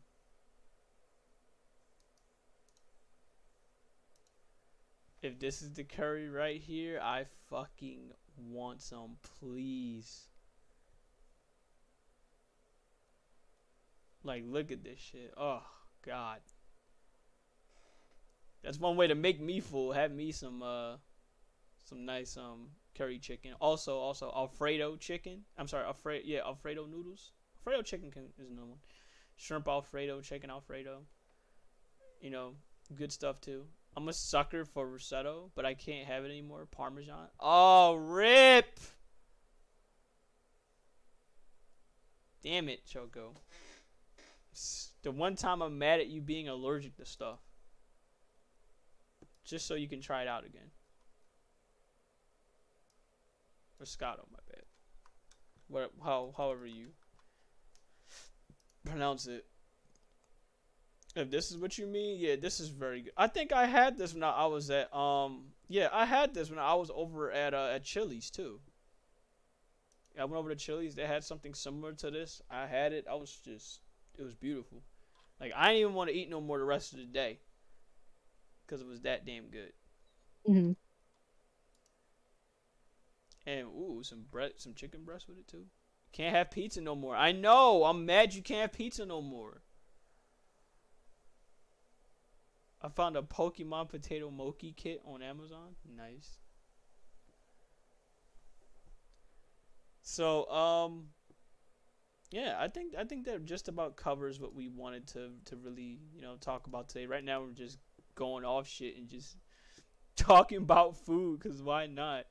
If this is the curry right here, I fucking want some, please. Like, look at this shit. Oh, God. That's one way to make me full. Have me some nice curry chicken. Also Alfredo chicken. I'm sorry, Alfredo noodles. Alfredo chicken is another one. Shrimp Alfredo, chicken Alfredo. You know, good stuff too. I'm a sucker for risotto, but I can't have it anymore. Parmesan. Oh, rip! Damn it, Choco. The one time I'm mad at you being allergic to stuff. Just so you can try it out again. Moscato, my bad. However you pronounce it. If this is what you mean, yeah, this is very good. I think I had this when I was at I had this when I was over at Chili's too. I went over to Chili's. They had something similar to this. I had it. It was beautiful. Like, I didn't even want to eat no more the rest of the day because it was that damn good. Mm-hmm. And some chicken breast with it too. Can't have pizza no more. I know. I'm mad you can't have pizza no more. I found a Pokemon potato mochi kit on Amazon. Nice. So, yeah, I think that just about covers what we wanted to really, talk about today. Right now we're just going off shit and just talking about food, because why not?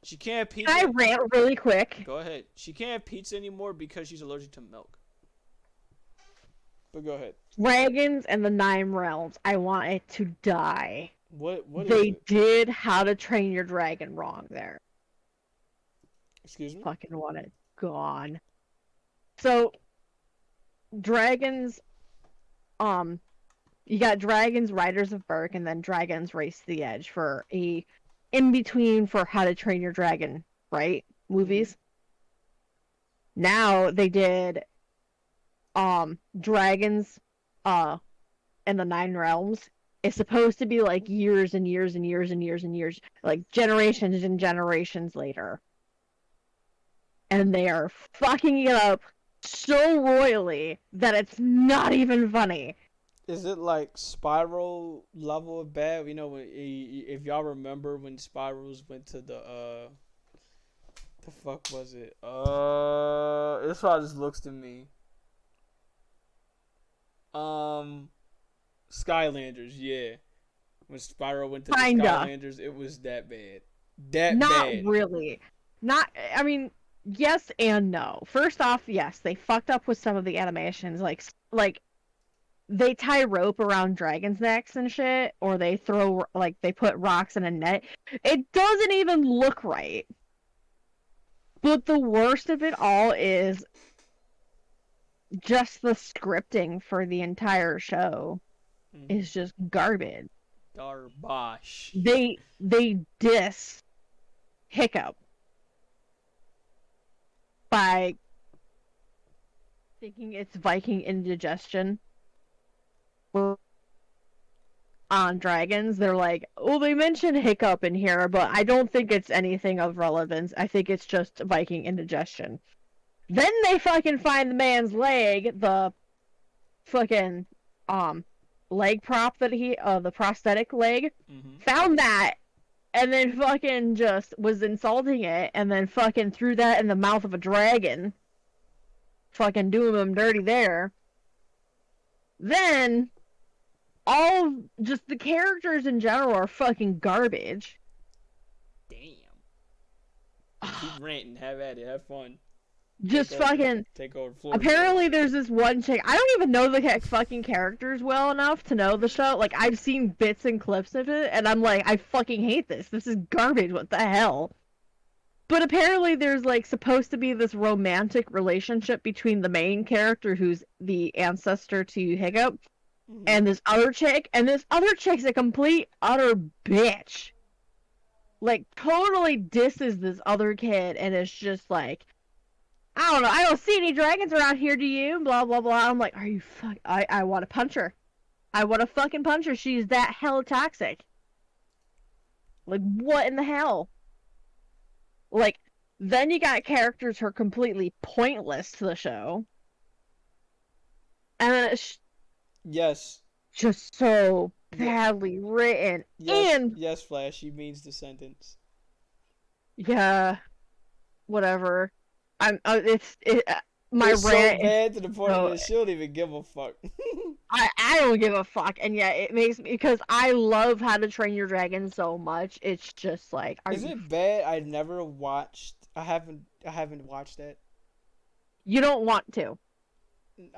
She can't have pizza. Can I rant really quick? Go ahead. She can't have pizza anymore because she's allergic to milk. But go ahead. Dragons and the Nine Realms. I want it to die. What they did How to Train Your Dragon wrong there. Excuse me? Fucking want it gone. So, dragons, you got Dragons, Riders of Berk, and then Dragons Race to the Edge for a in-between for How to Train Your Dragon, right? Movies. Now, they did, Dragons, and the Nine Realms. It's supposed to be like years and years and years and years and years, like generations and generations later. And they are fucking it up so royally that it's not even funny. Is it like Spiral level of bad? If y'all remember when Spirals went to the fuck was it? This how this looks to me. Skylanders, yeah. When Spiral went to the Skylanders, it was that bad. Not really. I mean, yes and no. First off, yes, they fucked up with some of the animations, like they tie rope around dragons' necks and shit, or they put rocks in a net. It doesn't even look right. But the worst of it all is just the scripting for the entire show is just garbage. Garbage. They diss Hiccup. by thinking it's Viking indigestion on dragons. They're like, well, they mention hiccup in here, but I don't think it's anything of relevance. I think it's just Viking indigestion. Then they fucking find the man's leg, the fucking leg prop that the prosthetic leg, found that, and then fucking just was insulting it, and then fucking threw that in the mouth of a dragon, fucking doing them dirty there. Then all just the characters in general are fucking garbage. Damn. Keep ranting. Have at it. Have fun. Just fucking take over. Apparently, there's this one chick. I don't even know the fucking characters well enough to know the show. Like, I've seen bits and clips of it, and I'm like, I fucking hate this. This is garbage. What the hell? But apparently, there's like supposed to be this romantic relationship between the main character, who's the ancestor to Hiccup, and this other chick. And this other chick's a complete utter bitch. Like, totally disses this other kid, and it's just like, I don't know, I don't see any dragons around here, do you? Blah, blah, blah. I'm like, are you I want to punch her. I want to fucking punch her. She's that hell toxic. Like, what in the hell? Like, then you got characters who are completely pointless to the show. And then it's yes, just so badly written. Yes, and yes, Flash, she means the sentence. Yeah, whatever. My it's rant so bad to the point so, that she don't even give a fuck. I don't give a fuck, and yeah, it makes me, because I love How to Train Your Dragon so much. It's just like, is it bad? I never watched. I haven't watched that. You don't want to.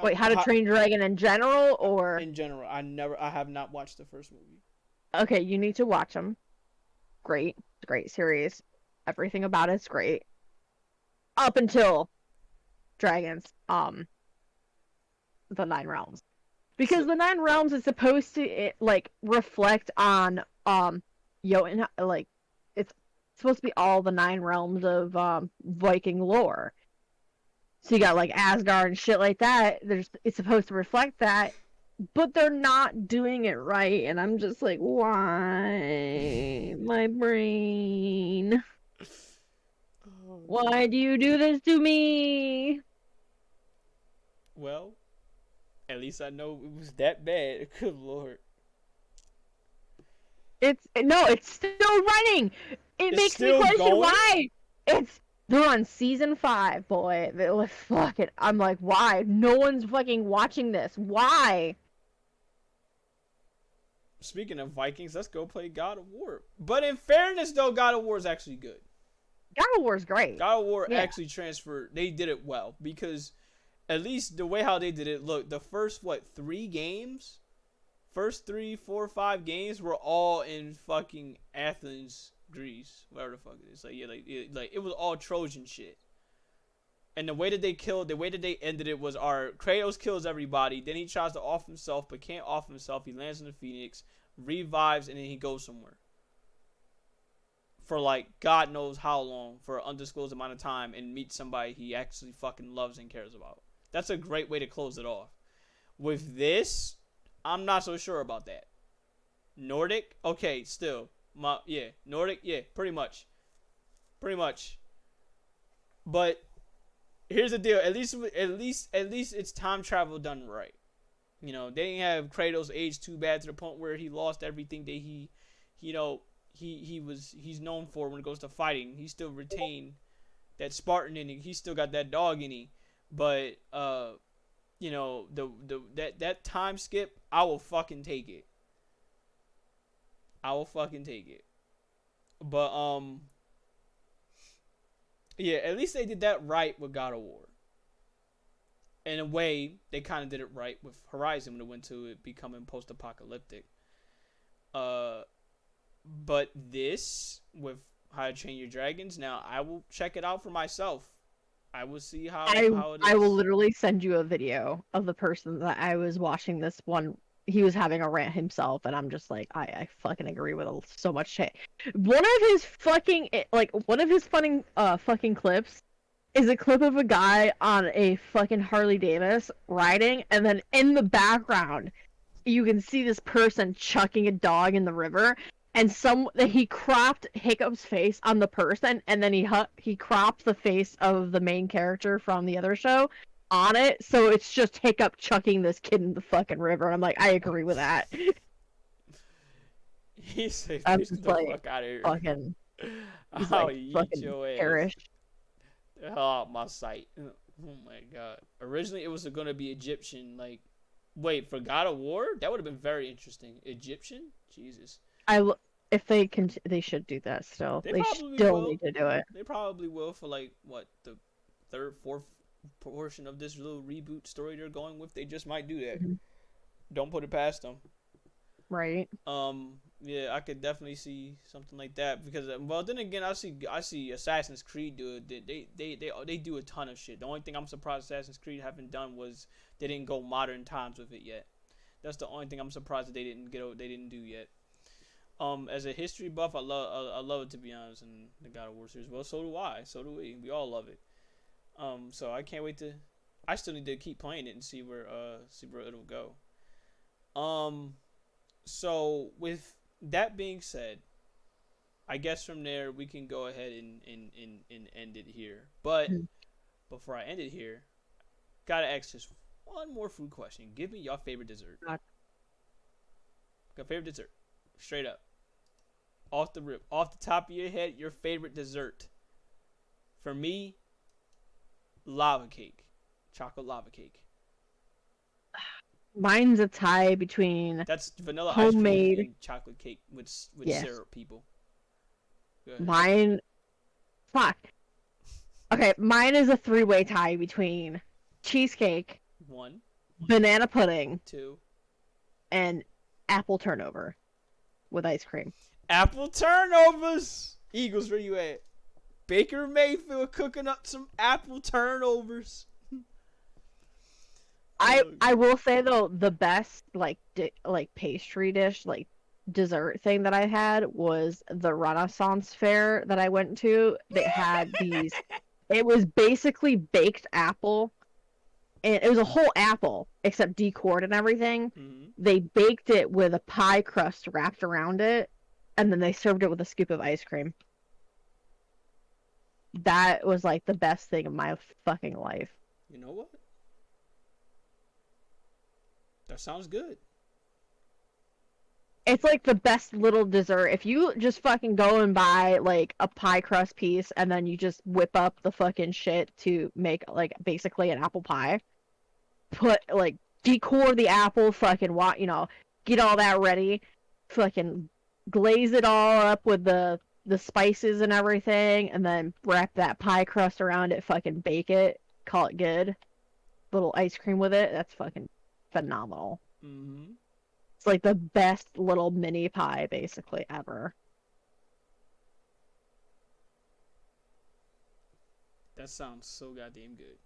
Wait, How to Train Your Dragon in general, or in general? I have not watched the first movie. Okay, you need to watch them. Great series. Everything about it's great. Up until dragons, the 9 realms, because the 9 realms is supposed to reflect on like it's supposed to be all the 9 realms of Viking lore. So you got like Asgard and shit like that. It's supposed to reflect that, but they're not doing it right, and I'm just like, why, my brain? Why do you do this to me? Well, at least I know it was that bad. Good lord. It's still running. It makes me question going? why. They're on season 5, boy. Fuck it. I'm like, why? No one's fucking watching this. Why? Speaking of Vikings, let's go play God of War. But in fairness, though, God of War is actually good. God of War is great. God of War actually transferred. They did it well, because at least the way how they did it, look, the first 3 games, first 3, 4, 5 games were all in fucking Athens, Greece, whatever the fuck it is. Like it was all Trojan shit. And the way that they ended it was Kratos kills everybody, then he tries to off himself but can't off himself. He lands in the Phoenix, revives, and then he goes somewhere for like God knows how long, for an undisclosed amount of time, and meets somebody he actually fucking loves and cares about. That's a great way to close it off. With this, I'm not so sure about that. Nordic, okay, still, Nordic, pretty much. But here's the deal. At least it's time travel done right. You know, they didn't have Kratos age too bad to the point where he lost everything that he's known for when it goes to fighting. He still retained that Spartan in him. He still got that dog in him. But that time skip, I will fucking take it. But at least they did that right with God of War. In a way, they kind of did it right with Horizon when it went to it becoming post-apocalyptic. But this, with How to Train Your Dragons, now I will check it out for myself. I will see how it is. I will literally send you a video of the person that I was watching this one. He was having a rant himself, and I'm just like, I fucking agree with so much shit. One of his fucking clips is a clip of a guy on a fucking Harley Davidson riding, and then in the background, you can see this person chucking a dog in the river, and he cropped Hiccup's face on the person, and then he cropped the face of the main character from the other show on it, so it's just Hiccup chucking this kid in the fucking river. I'm like, I agree with that. He said, I'm "Please just get the like, fuck out of here." fucking, he's I'll like, eat fucking your ass. perish. The hell out my sight. Oh my god. Originally, it was gonna be Egyptian. Like, wait, for God of War? That would have been very interesting. Egyptian? Jesus. If they can, they should do that still. They They probably still will. need to do it. They probably will for like what, the third, fourth portion of this little reboot story they're going with. They just might do that. Mhm. Don't put it past them. Right. Yeah, I could definitely see something like that because, well, then again, I see Assassin's Creed do it. They do a ton of shit. The only thing I'm surprised Assassin's Creed haven't done was they didn't go modern times with it yet. That's the only thing I'm surprised that they didn't do yet. As a history buff, I love it, to be honest, in the God of War series. Well, so do I. So do we. We all love it. So I can't wait to. I still need to keep playing it and see where it'll go. So with that being said, I guess from there we can go ahead and end it here. But before I end it here, gotta ask just one more food question. Give me your favorite dessert. Your favorite dessert. Straight up. Off the rip. Off the top of your head, your favorite dessert. For me, lava cake. Chocolate lava cake. Mine's a tie between That's vanilla homemade ice cream and chocolate cake with yes. syrup, people. Go ahead. Mine, fuck. Okay, mine is a three-way tie between cheesecake, 1, banana pudding, 2, and apple turnover with ice cream. Apple turnovers. Eagles, where you at? Baker Mayfield cooking up some apple turnovers. I will say though, the best like pastry dish, like dessert thing that I had was the Renaissance fair that I went to. They had these. It was basically baked apple, and it was a whole apple except decored and everything. Mm-hmm. They baked it with a pie crust wrapped around it, and then they served it with a scoop of ice cream. That was like the best thing of my fucking life. You know what? That sounds good. It's like the best little dessert. If you just fucking go and buy like a pie crust piece and then you just whip up the fucking shit to make like basically an apple pie, put like decor the apple, fucking get all that ready, fucking glaze it all up with the spices and everything, and then wrap that pie crust around it, fucking bake it, call it good. Little ice cream with it. That's fucking phenomenal. Mm-hmm. It's like the best little mini pie, basically, ever. That sounds so goddamn good.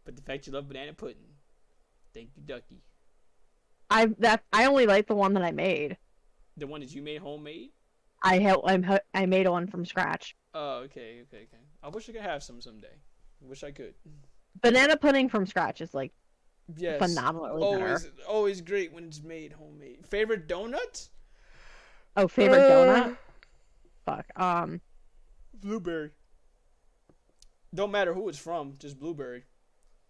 But the fact you love banana pudding, thank you, Ducky. I only like the one that I made. The one that you made homemade? I made one from scratch. Oh, okay. I wish I could have some someday. I wish I could. Banana pudding from scratch is like yes. phenomenally better. Always great when it's made homemade. Favorite donut? Oh, favorite donut? Fuck. Blueberry. Don't matter who it's from, just blueberry.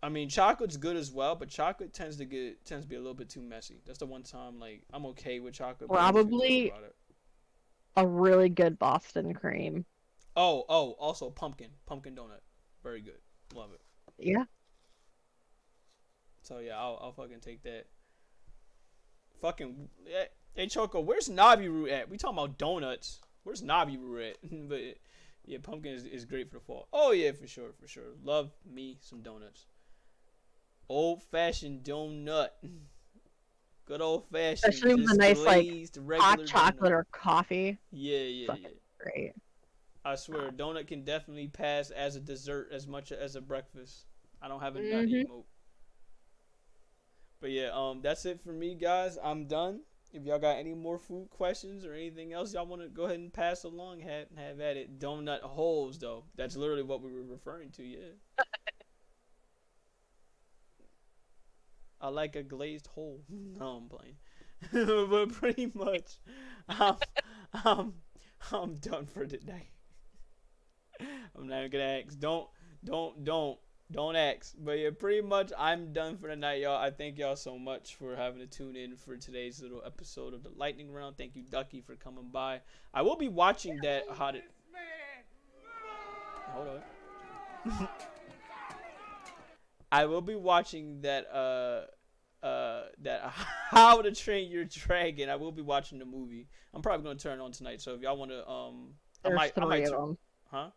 I mean, chocolate's good as well, but chocolate tends to be a little bit too messy. That's the one time like I'm okay with chocolate. Probably a really good Boston cream. Oh, also pumpkin donut, very good, love it. Yeah. So yeah, I'll fucking take that. Fucking hey Choco, where's Nabi Root at? We talking about donuts. Where's Nabi Root at? But yeah, pumpkin is great for the fall. Oh yeah, for sure. Love me some donuts. Old fashioned donut. Good old fashioned. Especially with a nice like hot chocolate or coffee. Yeah. Great. I swear, donut can definitely pass as a dessert as much as a breakfast. I don't have a nut emote. But yeah, that's it for me, guys. I'm done. If y'all got any more food questions or anything else y'all want to go ahead and pass along, have at it. Donut holes, though. That's literally what we were referring to, yeah. I like a glazed hole. No, I'm playing. But pretty much, I'm, I'm done for today. I'm not even gonna ask. Don't ask. But yeah, pretty much I'm done for the night, y'all. I thank y'all so much for having to tune in for today's little episode of the Lightning Round. Thank you, Ducky, for coming by. I will be watching that. Hold on. I will be watching that. That How to Train Your Dragon. I will be watching the movie. I'm probably gonna turn it on tonight. So if y'all want to, There's three of them. Huh?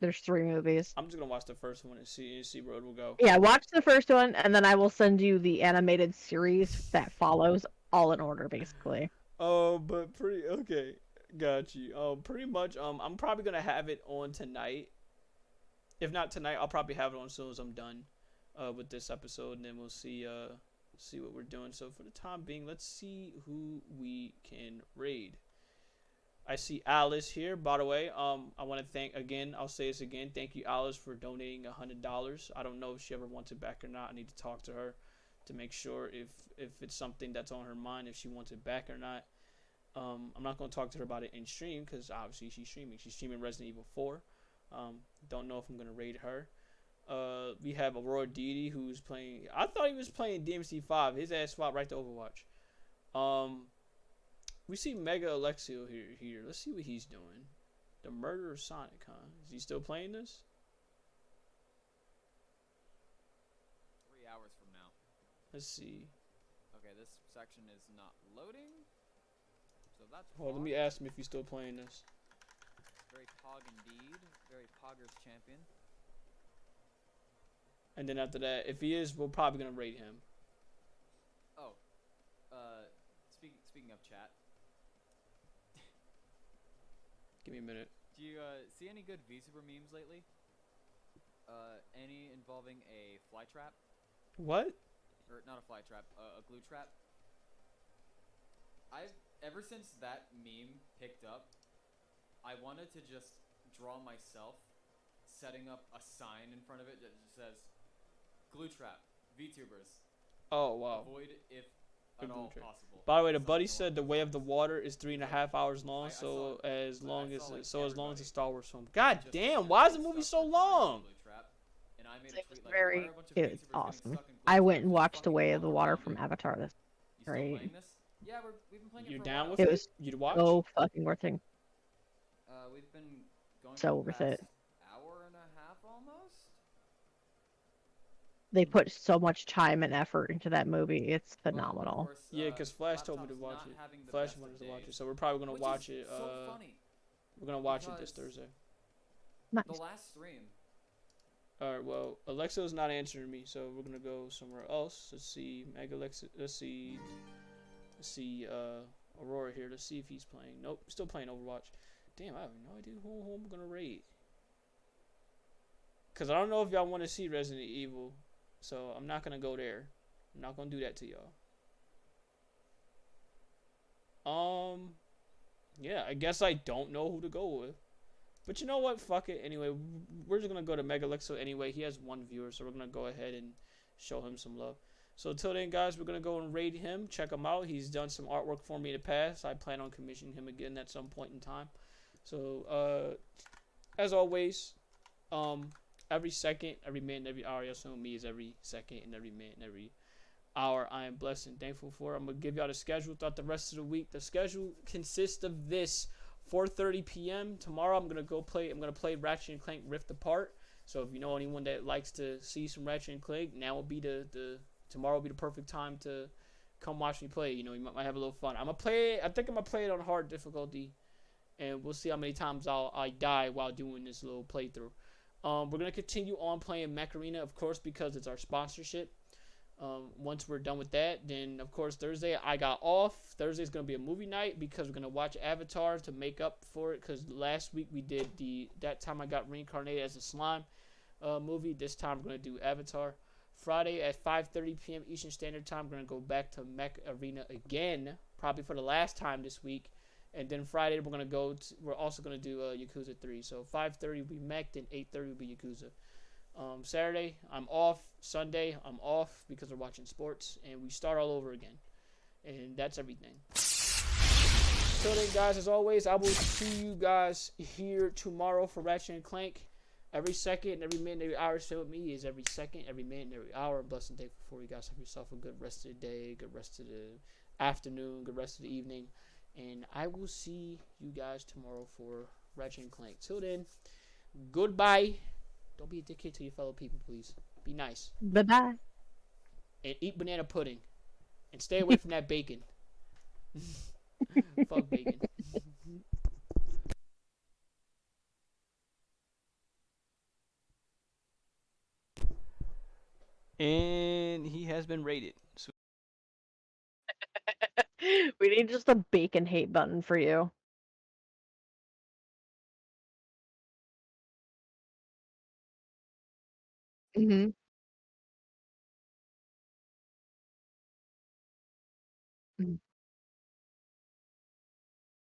There's 3 movies. I'm just gonna watch the first one and see where it will go. Yeah, watch the first one, and then I will send you the animated series that follows, all in order, basically. Oh, but pretty okay. Got you. Pretty much. I'm probably gonna have it on tonight. If not tonight, I'll probably have it on as soon as I'm done, with this episode, and then we'll see what we're doing. So for the time being, let's see who we can raid. I see Alice here, by the way. I want to thank again. I'll say this again. Thank you, Alice, for donating $100. I don't know if she ever wants it back or not. I need to talk to her to make sure if it's something that's on her mind, if she wants it back or not. I'm not going to talk to her about it in stream because obviously she's streaming. She's streaming Resident Evil 4. Don't know if I'm going to raid her. We have Aurora Deity who's playing. I thought he was playing DMC 5. His ass swapped right to Overwatch. We see Mega Alexio here. Let's see what he's doing. The Murder of Sonic, huh? Is he still playing this? 3 hours from now. Let's see. Okay, this section is not loading. So that's Hold on, let me ask him if he's still playing this. Very pog indeed. Very poggers champion. And then after that, if he is, we're probably gonna rate him. Oh. Speaking of chat. Give me a minute. Do you see any good VTuber memes lately? Any involving a fly trap? What? Or not a fly trap, a glue trap. Ever since that meme picked up, I wanted to just draw myself setting up a sign in front of it that just says glue trap VTubers. Oh wow. Avoid if at all possible. By the way, the buddy said The Way of the Water is 3.5 hours long, so as long as the Star Wars film. God damn, why is the movie so long? It's awesome. I went and watched The Way of the Water from Avatar. That's great. Yeah, we've been playing it. You're down with it? it? Was You'd watch? so fucking worth it. We've been going so worth it. Hour and a half almost. They put so much time and effort into that movie. It's phenomenal. Course, yeah, because Flash told me to watch it. Flash wanted to watch it, so we're probably gonna watch it. We're gonna watch it this Thursday. Nice. The last stream. All right. Well, Alexa's not answering me, so we're gonna go somewhere else. Let's see, Mega Alexa. Let's see. Aurora here. Let's see if he's playing. Nope, still playing Overwatch. Damn, I have no idea who I'm gonna raid. Cause I don't know if y'all want to see Resident Evil, so I'm not gonna go there. I'm not gonna do that to y'all. Yeah, I guess I don't know who to go with. But you know what? Fuck it. Anyway, we're just gonna go to Mega Alexo anyway. He has 1 viewer, so we're gonna go ahead and show him some love. So until then, guys, we're gonna go and raid him. Check him out. He's done some artwork for me in the past. I plan on commissioning him again at some point in time. So as always, every second, every minute, every hour, you assume me is every second and every minute and every hour I am blessed and thankful for. I'm gonna give y'all the schedule throughout the rest of the week. The schedule consists of this: 4:30 p.m. tomorrow. I'm gonna play Ratchet and Clank Rift Apart. So if you know anyone that likes to see some Ratchet and Clank, now will be tomorrow will be the perfect time to come watch me play. You know, you might have a little fun. I think I'm gonna play it on hard difficulty, and we'll see how many times I die while doing this little playthrough. We're gonna continue on playing Mech Arena, of course, because it's our sponsorship. Once we're done with that, then of course Thursday I got off. Thursday's gonna be a movie night because we're gonna watch Avatar to make up for it. Because last week we did that time I got reincarnated as a slime movie. This time we're gonna do Avatar. Friday at 5:30 p.m. Eastern Standard Time, we're gonna go back to Mech Arena again. probably for the last time this week. And then Friday we're also gonna do Yakuza 3. So 5:30 will be Mech, and 8:30 will be Yakuza. Saturday I'm off. Sunday I'm off because we're watching sports, and we start all over again. And that's everything. So then, guys, as always, I will see you guys here tomorrow for Ratchet and Clank. Every second, every minute, every hour stay with me is every second, every minute, every hour. Blessed and thankful for you guys. Have yourself a good rest of the day, good rest of the afternoon, good rest of the evening. And I will see you guys tomorrow for Ratchet and Clank. Till then, goodbye. Don't be a dickhead to your fellow people, please. Be nice. Bye-bye. And eat banana pudding. And stay away from that bacon. Fuck bacon. And he has been rated. So We need just a bacon hate button for you. Mm-hmm.